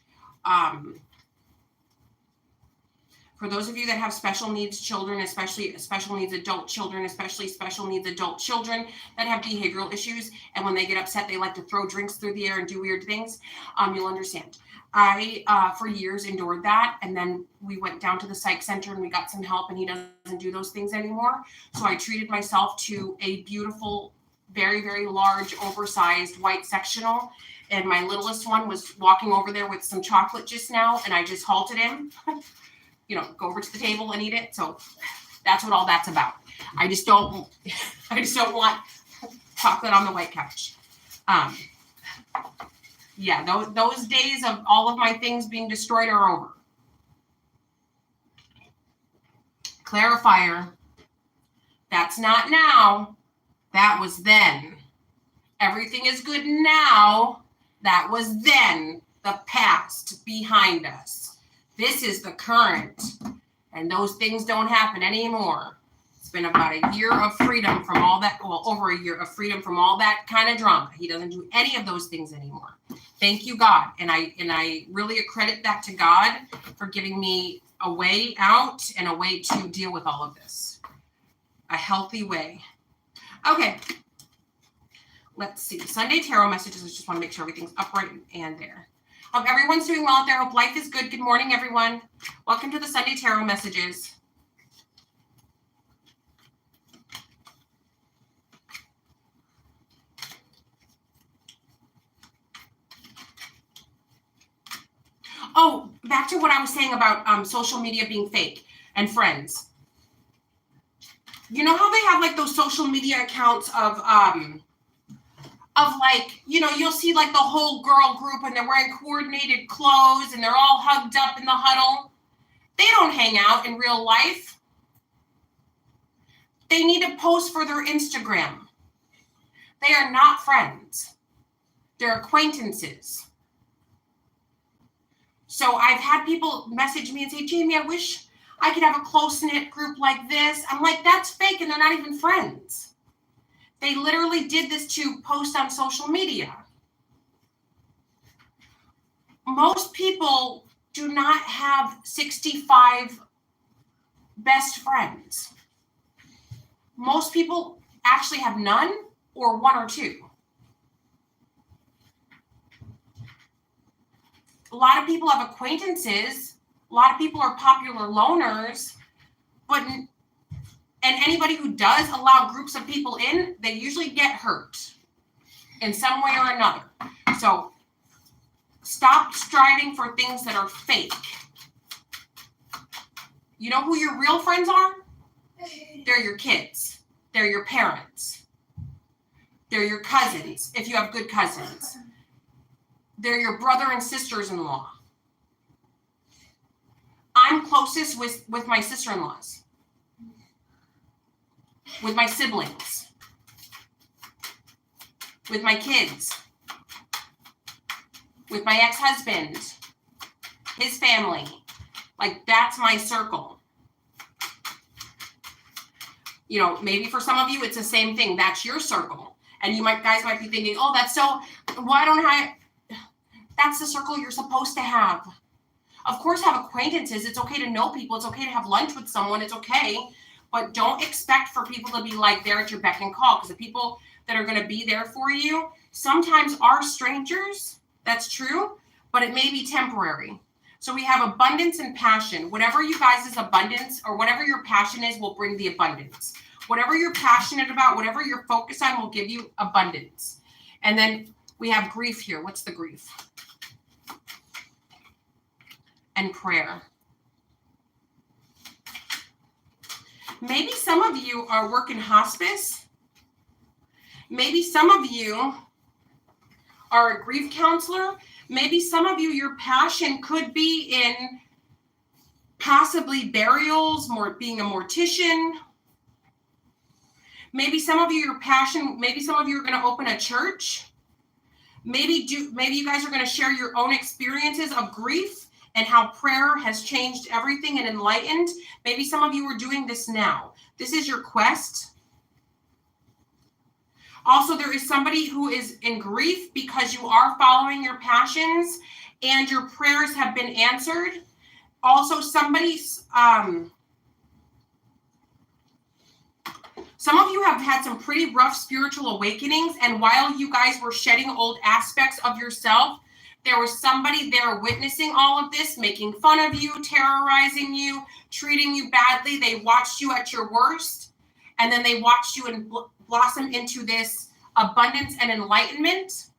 For those of you that have special needs children, especially special needs adult children, especially special needs adult children that have behavioral issues, and when they get upset, they like to throw drinks through the air and do weird things, you'll understand. I, for years, endured that, and then we went down to the psych center and we got some help, and he doesn't do those things anymore. So I treated myself to a beautiful, very, very large, oversized white sectional, and my littlest one was walking over there with some chocolate just now, and I just halted him. Go over to the table and eat it. So that's what all that's about. I just don't want chocolate on the white couch. Those days of all of my things being destroyed are over. Clarifier. That's not now. That was then. Everything is good now. That was then. The past behind us. This is the current, and those things don't happen anymore. It's been about a year of freedom from all that, over a year of freedom from all that kind of drama. He doesn't do any of those things anymore. Thank you, God. And I really accredit that to God for giving me a way out and a way to deal with all of this. A healthy way. Okay. Let's see. Sunday tarot messages. I just want to make sure everything's upright and there. Hope everyone's doing well out there. Hope life is good. Good morning, everyone. Welcome to the Sunday tarot messages. Oh, back to what I was saying about social media being fake and friends. You know how they have like those social media accounts of like, you know, you'll see like the whole girl group and they're wearing coordinated clothes and they're all hugged up in the huddle. They don't hang out in real life. They need to post for their Instagram. They are not friends. They're acquaintances. So I've had people message me and say, Jamie, I wish I could have a close-knit group like this. I'm like, that's fake and they're not even friends. They literally did this to post on social media. Most people do not have 65 best friends. Most people actually have none or one or two. A lot of people have acquaintances. A lot of people are popular loners, and anybody who does allow groups of people in, they usually get hurt in some way or another. So stop striving for things that are fake. You know who your real friends are? They're your kids. They're your parents. They're your cousins, if you have good cousins. They're your brother and sisters-in-law. I'm closest with my sister-in-laws, with my siblings, with my kids, with my ex-husband, his family. Like, that's my circle. You know, maybe for some of you, it's the same thing. That's your circle. And you guys might be thinking, oh, that's so, why don't I? That's the circle you're supposed to have. Of course, have acquaintances. It's okay to know people. It's okay to have lunch with someone. It's okay. But don't expect for people to be like there at your beck and call, because the people that are going to be there for you sometimes are strangers. That's true, but it may be temporary. So we have abundance and passion. Whatever you guys' abundance or whatever your passion is will bring the abundance. Whatever you're passionate about, whatever you're focused on will give you abundance. And then we have grief here. What's the grief? And prayer. Maybe some of you are working hospice. Maybe some of you are a grief counselor. Maybe some of you, your passion could be in possibly burials, being a mortician. Maybe some of you, your passion, maybe some of you are going to open a church. Maybe you guys are going to share your own experiences of grief and how prayer has changed everything and enlightened. Maybe some of you are doing this now. This is your quest. Also, there is somebody who is in grief because you are following your passions and your prayers have been answered. Also, some of you have had some pretty rough spiritual awakenings, and while you guys were shedding old aspects of yourself, there was somebody there witnessing all of this, making fun of you, terrorizing you, treating you badly. They watched you at your worst, and then they watched you and blossom into this abundance and enlightenment.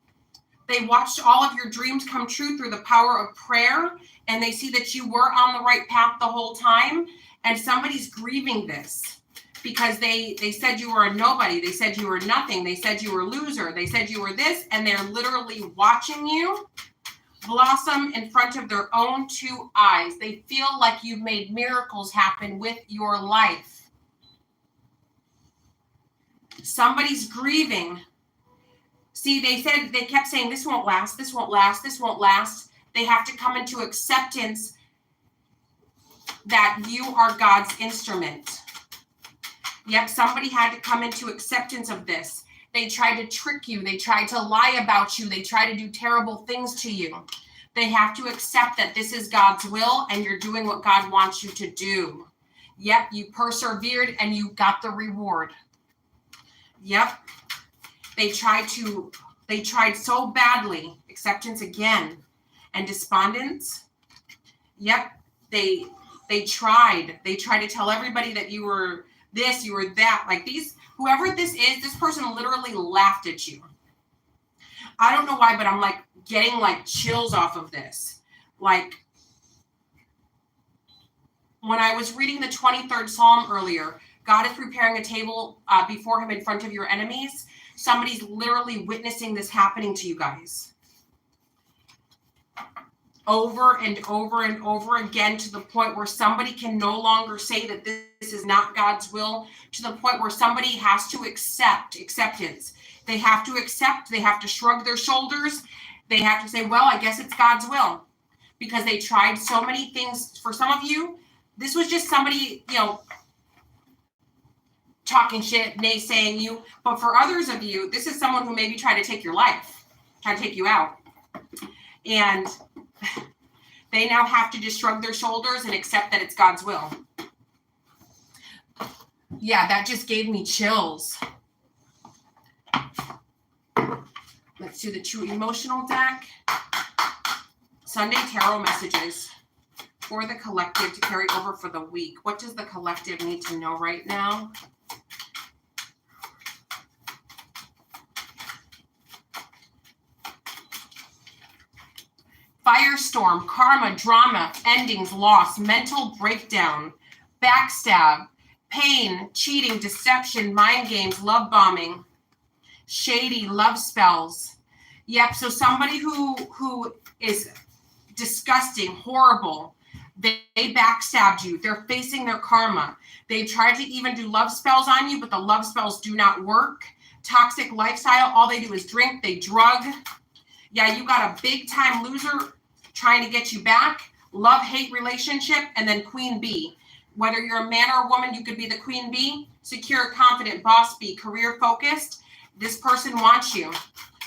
They watched all of your dreams come true through the power of prayer, and they see that you were on the right path the whole time, and somebody's grieving this because they said you were a nobody. They said you were nothing. They said you were a loser. They said you were this, and they're literally watching you blossom in front of their own two eyes. They feel like you've made miracles happen with your life. Somebody's grieving. See, they kept saying, this won't last, this won't last, this won't last. They have to come into acceptance that you are God's instrument. Yep, somebody had to come into acceptance of this. They tried to trick you. They tried to lie about you. They tried to do terrible things to you. They have to accept that this is God's will and you're doing what God wants you to do. Yep, you persevered and you got the reward. Yep. They tried so badly. Acceptance again. And despondence. Yep. They tried. They tried to tell everybody that you were this, you were that. Like whoever this is, this person literally laughed at you. I don't know why, but I'm like getting like chills off of this. Like when I was reading the 23rd Psalm earlier, God is preparing a table before him in front of your enemies. Somebody's literally witnessing this happening to you guys. Over and over and over again, to the point where somebody can no longer say that this is not God's will, to the point where somebody has to acceptance. They have to accept, they have to shrug their shoulders. They have to say, well, I guess it's God's will, because they tried so many things. For some of you, this was just somebody, talking shit, naysaying you. But for others of you, this is someone who maybe tried to take your life, try to take you out. And they now have to just shrug their shoulders and accept that it's God's will. Yeah, that just gave me chills. Let's do the true emotional deck. Sunday tarot messages for the collective to carry over for the week. What does the collective need to know right now? Firestorm, karma, drama, endings, loss, mental breakdown, backstab, pain, cheating, deception, mind games, love bombing, shady, love spells. Yep, so somebody who is disgusting, horrible, they backstabbed you. They're facing their karma. They tried to even do love spells on you, but the love spells do not work. Toxic lifestyle, all they do is drink, they drug. Yeah, you got a big time loser trying to get you back. Love-hate relationship, and then queen bee. Whether you're a man or a woman, you could be the queen bee. Secure, confident, boss bee, career focused. This person wants you.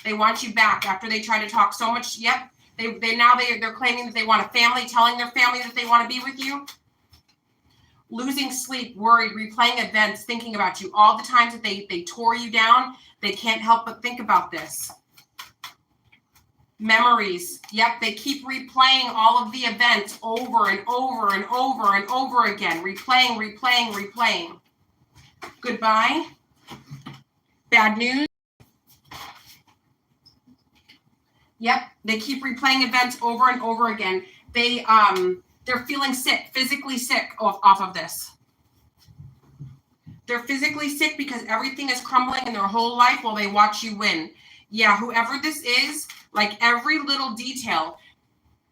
They want you back after they try to talk so much. Yep. They're claiming that they want a family, telling their family that they want to be with you. Losing sleep, worried, replaying events, thinking about you. All the times that they tore you down, they can't help but think about this. Memories. Yep, they keep replaying all of the events over and over and over and over again. Replaying. Goodbye. Bad news. Yep, they keep replaying events over and over again. They're feeling sick, physically sick off of this. They're physically sick because everything is crumbling in their whole life while they watch you win. Yeah, whoever this is, like every little detail.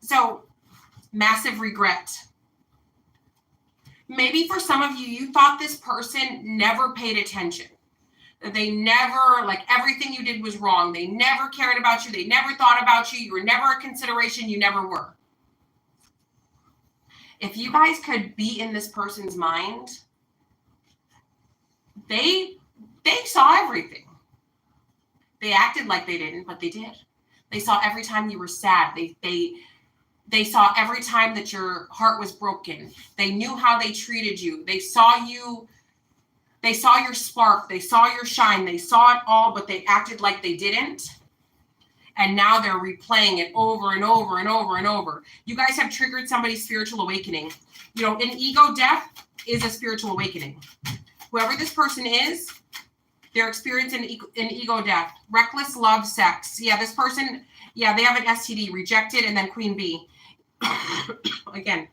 So, massive regret. Maybe for some of you, you thought this person never paid attention. They never, like everything you did was wrong. They never cared about you. They never thought about you. You were never a consideration. You never were. If you guys could be in this person's mind, they saw everything. They acted like they didn't, but they did. They saw every time you were sad. They saw every time that your heart was broken. They knew how they treated you. They saw you. They saw your spark. They saw your shine. They saw it all, but they acted like they didn't. And now they're replaying it over and over and over and over. You guys have triggered somebody's spiritual awakening. An ego death is a spiritual awakening. Whoever this person is, they're experiencing an ego death. Reckless love, sex. Yeah, this person, they have an STD, rejected, and then queen bee. Again.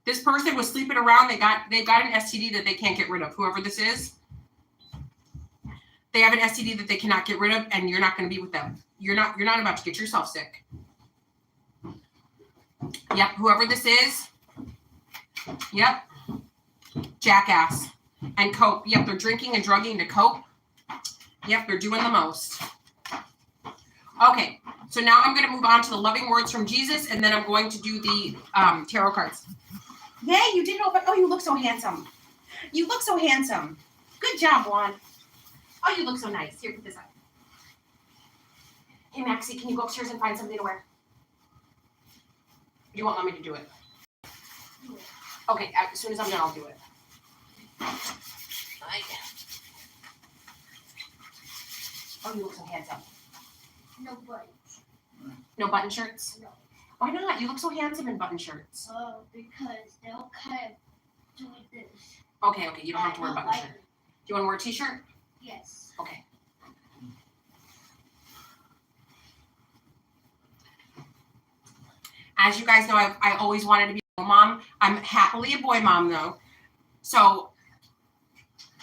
This person was sleeping around. They got an STD that they can't get rid of. Whoever this is, they have an STD that they cannot get rid of, and you're not going to be with them. You're not about to get yourself sick. Yep, whoever this is. Yep. Jackass and cope. Yep, they're drinking and drugging to cope. Yep, they're doing the most. Okay, so now I'm going to move on to the loving words from Jesus, and then I'm going to do the tarot cards. Yay, you didn't open. Oh, you look so handsome. You look so handsome. Good job, Juan. Oh, you look so nice. Here, put this up. Hey, Maxie, can you go upstairs and find something to wear? You won't let me to do it. Okay, as soon as I'm done, I'll do it. Oh, you look so handsome. No buttons. No button shirts? No. Why not? You look so handsome in button shirts. Oh, because they'll kind of do this. Okay, you don't have to wear a button shirt. Do you want to wear a t-shirt? Yes. Okay. As you guys know, I always wanted to be a mom. I'm happily a boy mom though. So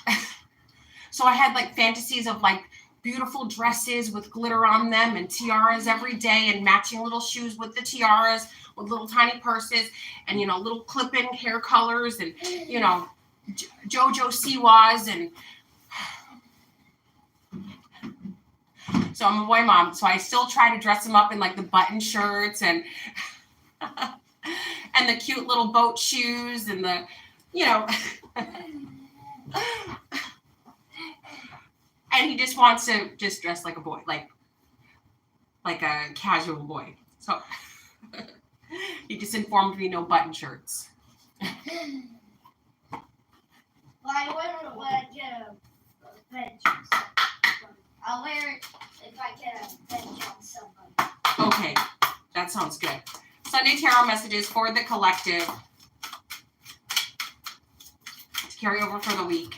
I had like fantasies of like beautiful dresses with glitter on them and tiaras every day and matching little shoes with the tiaras with little tiny purses and, little clip-in hair colors and, JoJo Siwas and so I'm a boy mom. So I still try to dress them up in like the button shirts and and the cute little boat shoes and the, and he just wants to just dress like a boy, like a casual boy. So he just informed me no button shirts. Well, I wouldn't when I get a bench on somebody. I'll wear it if I get a bench on somebody. Okay, that sounds good. Sunday Tarot messages for the collective to carry over for the week.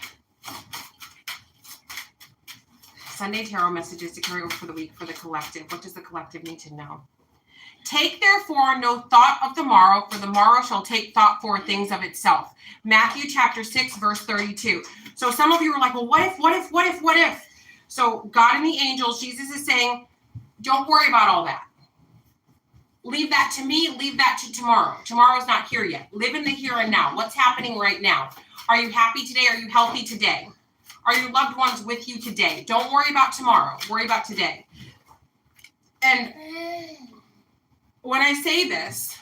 Sunday Tarot messages to carry over for the week for the collective. What does the collective need to know? Take therefore no thought of the morrow, for the morrow shall take thought for things of itself. Matthew chapter 6, verse 32. So some of you are like, well, what if? So God and the angels, Jesus is saying, don't worry about all that. Leave that to me. Leave that to tomorrow. Tomorrow's not here yet. Live in the here and now. What's happening right now? Are you happy today? Are you healthy today? Are your loved ones with you today? Don't worry about tomorrow. Worry about today. And when I say this,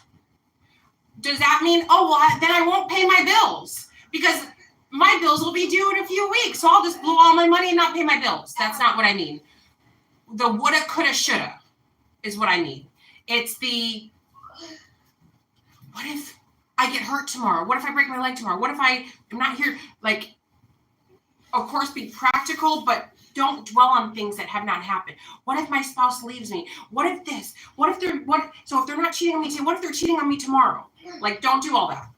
does that mean, then I won't pay my bills? Because my bills will be due in a few weeks. So I'll just blow all my money and not pay my bills. That's not what I mean. The woulda, coulda, shoulda is what I mean. It's the, what if I get hurt tomorrow? What if I break my leg tomorrow? What if I'm not here? Like, of course, be practical, but don't dwell on things that have not happened. What if my spouse leaves me? What if this? So if they're not cheating on me today, what if they're cheating on me tomorrow? Like, don't do all that.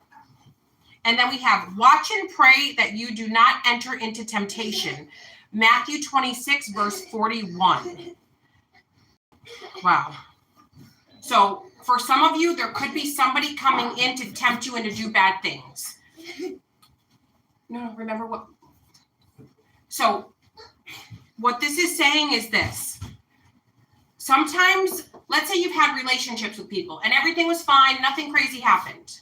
And then we have watch and pray that you do not enter into temptation. Matthew 26, verse 41. Wow. So for some of you, there could be somebody coming in to tempt you and to do bad things. No, remember what? So what this is saying is this. Sometimes, let's say you've had relationships with people and everything was fine, nothing crazy happened.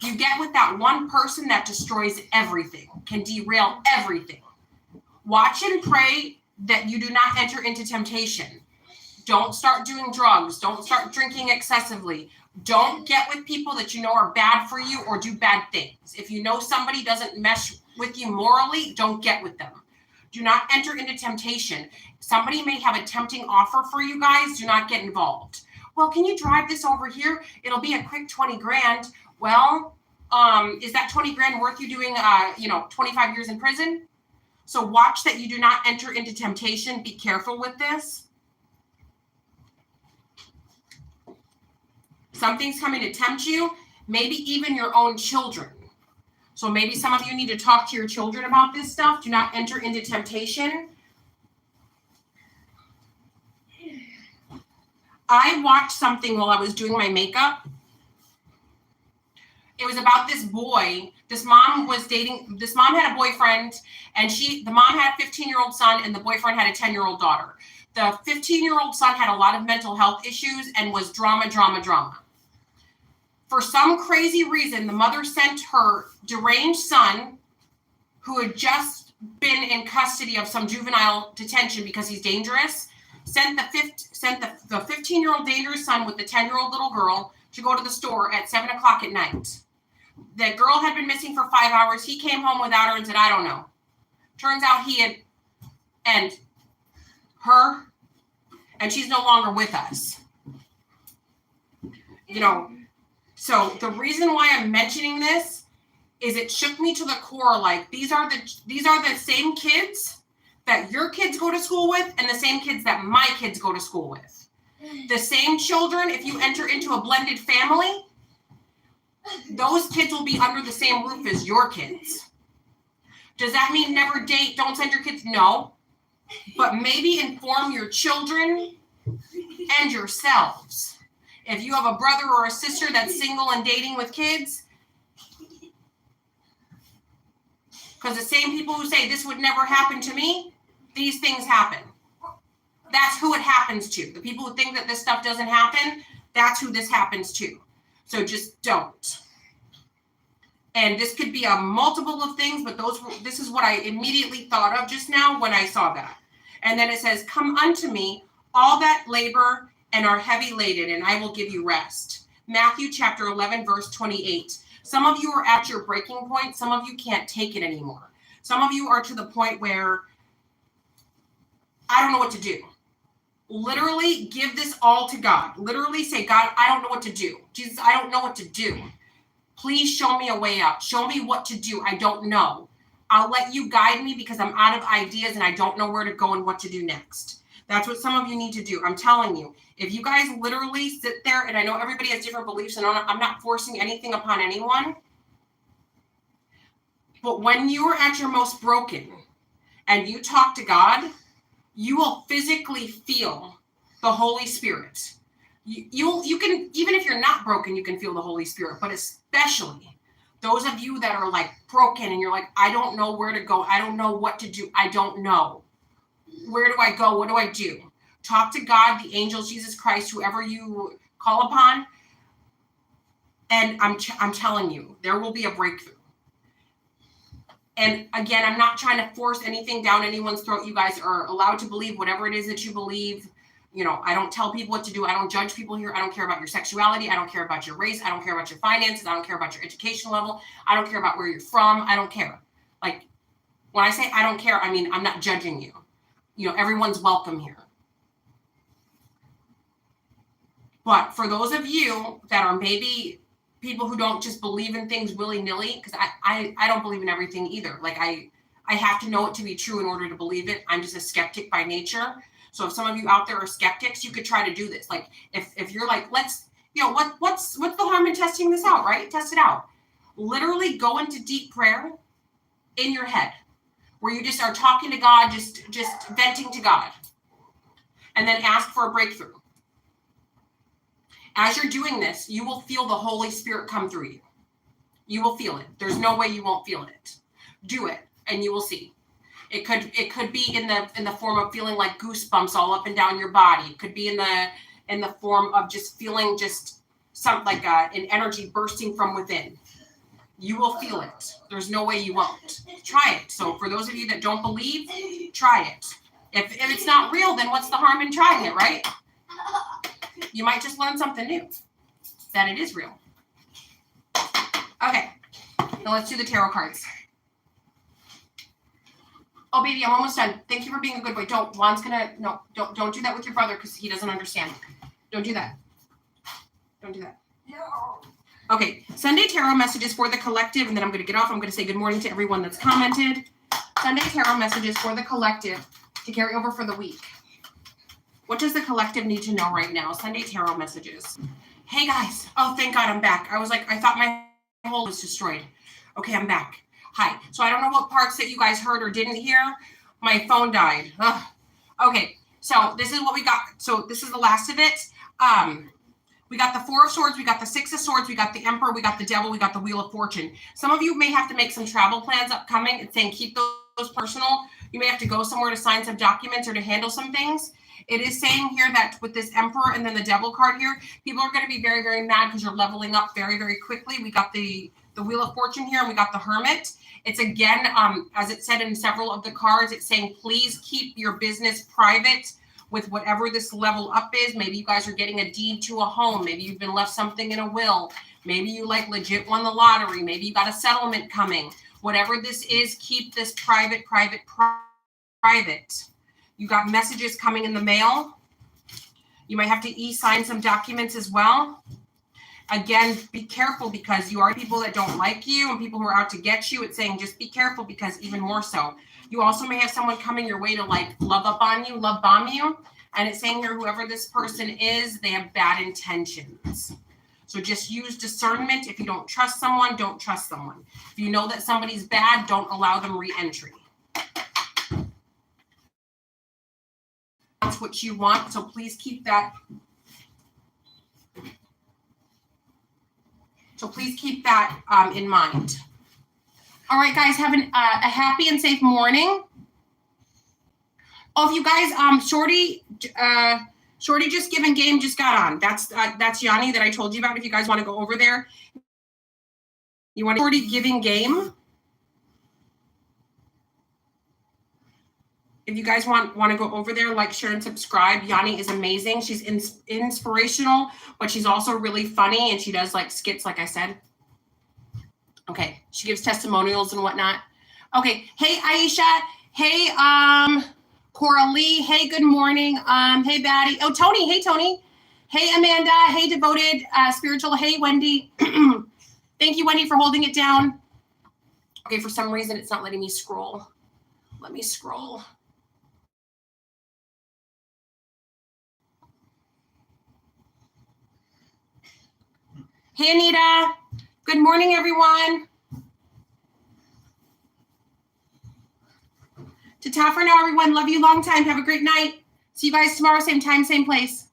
You get with that one person that destroys everything, can derail everything. Watch and pray that you do not enter into temptation. Don't start doing drugs. Don't start drinking excessively. Don't get with people that you know are bad for you or do bad things. If you know somebody doesn't mesh with you morally, don't get with them. Do not enter into temptation. Somebody may have a tempting offer for you guys. Do not get involved. Well, can you drive this over here? It'll be a quick 20 grand. Well, is that 20 grand worth you doing, 25 years in prison? So watch that you do not enter into temptation. Be careful with this. Something's coming to tempt you, maybe even your own children. So maybe some of you need to talk to your children about this stuff. Do not enter into temptation. I watched something while I was doing my makeup. It was about this boy. This mom had a boyfriend, and the mom had a 15-year-old son, and the boyfriend had a 10-year-old daughter. The 15-year-old son had a lot of mental health issues and was drama. For some crazy reason, the mother sent her deranged son, who had just been in custody of some juvenile detention because he's dangerous, sent the 15-year-old dangerous son with the 10-year-old little girl to go to the store at 7 o'clock at night. The girl had been missing for 5 hours. He came home without her and said, I don't know. Turns out he had, and her, and she's no longer with us. So the reason why I'm mentioning this is it shook me to the core. Like, these are the same kids that your kids go to school with and the same kids that my kids go to school with. The same children, if you enter into a blended family, those kids will be under the same roof as your kids. Does that mean never date, don't send your kids? No. But maybe inform your children and yourselves. If you have a brother or a sister that's single and dating with kids, because the same people who say this would never happen to me, these things happen. That's who it happens to. The people who think that this stuff doesn't happen, that's who this happens to. So just don't. And this could be a multiple of things, but this is what I immediately thought of just now when I saw that. And then it says, come unto me, all that labor and are heavy laden, and I will give you rest. Matthew chapter 11, verse 28. Some of you are at your breaking point. Some of you can't take it anymore. Some of you are to the point where I don't know what to do. Literally give this all to God. Literally say, God, I don't know what to do. Jesus, I don't know what to do. Please show me a way out. Show me what to do. I don't know. I'll let you guide me because I'm out of ideas and I don't know where to go and what to do next. That's what some of you need to do. I'm telling you, if you guys literally sit there, and I know everybody has different beliefs and I'm not forcing anything upon anyone, but when you are at your most broken and you talk to God, you will physically feel the Holy Spirit. You can, even if you're not broken, you can feel the Holy Spirit, but especially those of you that are like broken and you're like, I don't know where to go. I don't know what to do. I don't know. Where do I go? What do I do? Talk to God, the angels, Jesus Christ, whoever you call upon. And I'm telling you, there will be a breakthrough. And again, I'm not trying to force anything down anyone's throat. You guys are allowed to believe whatever it is that you believe. You know, I don't tell people what to do. I don't judge people here. I don't care about your sexuality. I don't care about your race. I don't care about your finances. I don't care about your education level. I don't care about where you're from. I don't care. Like, when I say I don't care, I mean, I'm not judging you. You know, everyone's welcome here. But for those of you that are maybe people who don't just believe in things willy-nilly, because I don't believe in everything either. Like I have to know it to be true in order to believe it. I'm just a skeptic by nature. So if some of you out there are skeptics, you could try to do this. Like if you're like, let's, you know, what's the harm in testing this out, right? Test it out. Literally go into deep prayer in your head where you just are talking to God, just venting to God, and then ask for a breakthrough. As you're doing this, you will feel the Holy Spirit come through you. You will feel it. There's no way you won't feel it. Do it, and you will see. It could be in the form of feeling like goosebumps all up and down your body. It could be in the form of just feeling just something like an energy bursting from within. You will feel it. There's no way you won't. Try it. So for those of you that don't believe, try it. If it's not real, then what's the harm in trying it, right? You might just learn something new, that it is real. Okay, now let's do the tarot cards. Oh, baby, I'm almost done. Thank you for being a good boy. Don't do that with your brother because he doesn't understand. Don't do that. Don't do that. No. Okay, Sunday tarot messages for the collective, and then I'm going to get off. I'm going to say good morning to everyone that's commented. Sunday tarot messages for the collective to carry over for the week. What does the collective need to know right now? Sunday tarot messages. Hey guys. Oh, thank God I'm back. I was like, I thought my whole was destroyed. Okay, I'm back. Hi. So I don't know what parts that you guys heard or didn't hear. My phone died. Ugh. Okay, so this is what we got. So this is the last of it. We got the Four of Swords, we got the Six of Swords, we got the Emperor, we got the Devil, we got the Wheel of Fortune. Some of you may have to make some travel plans upcoming. It's saying keep those personal. You may have to go somewhere to sign some documents or to handle some things. It is saying here that with this Emperor and then the Devil card here, people are going to be very, very mad because you're leveling up very, very quickly. We got the Wheel of Fortune here and we got the Hermit. It's again, as it said in several of the cards, it's saying please keep your business private with whatever this level up is. Maybe you guys are getting a deed to a home. Maybe you've been left something in a will. Maybe you like legit won the lottery. Maybe you got a settlement coming. Whatever this is, keep this private. You got messages coming in the mail. You might have to e-sign some documents as well. Again, be careful because you are people that don't like you and people who are out to get you. It's saying just be careful because even more so. You also may have someone coming your way to like love up on you, love bomb you. And it's saying here, whoever this person is, they have bad intentions. So just use discernment. If you don't trust someone, don't trust someone. If you know that somebody's bad, don't allow them re-entry. That's what you want. So please keep that. So please keep that in mind. All right, guys, have a happy and safe morning. Oh, if you guys, Shorty just given game just got on. That's Yanni that I told you about. If you guys want to go over there, you want Shorty giving game. If you guys want to go over there, like, share, and subscribe. Yanni is amazing. She's inspirational, but she's also really funny, and she does like skits, like I said. Okay, she gives testimonials and whatnot. Okay, hey Aisha, hey Coralie, hey, good morning. Hey Batty. Oh, Tony, hey Tony. Hey Amanda, hey Devoted Spiritual, hey Wendy. Thank you, Wendy, for holding it down. Okay, for some reason it's not letting me scroll. Let me scroll. Hey, Anita. Good morning, everyone. Ta-ta for now, everyone. Love you long time. Have a great night. See you guys tomorrow, same time, same place.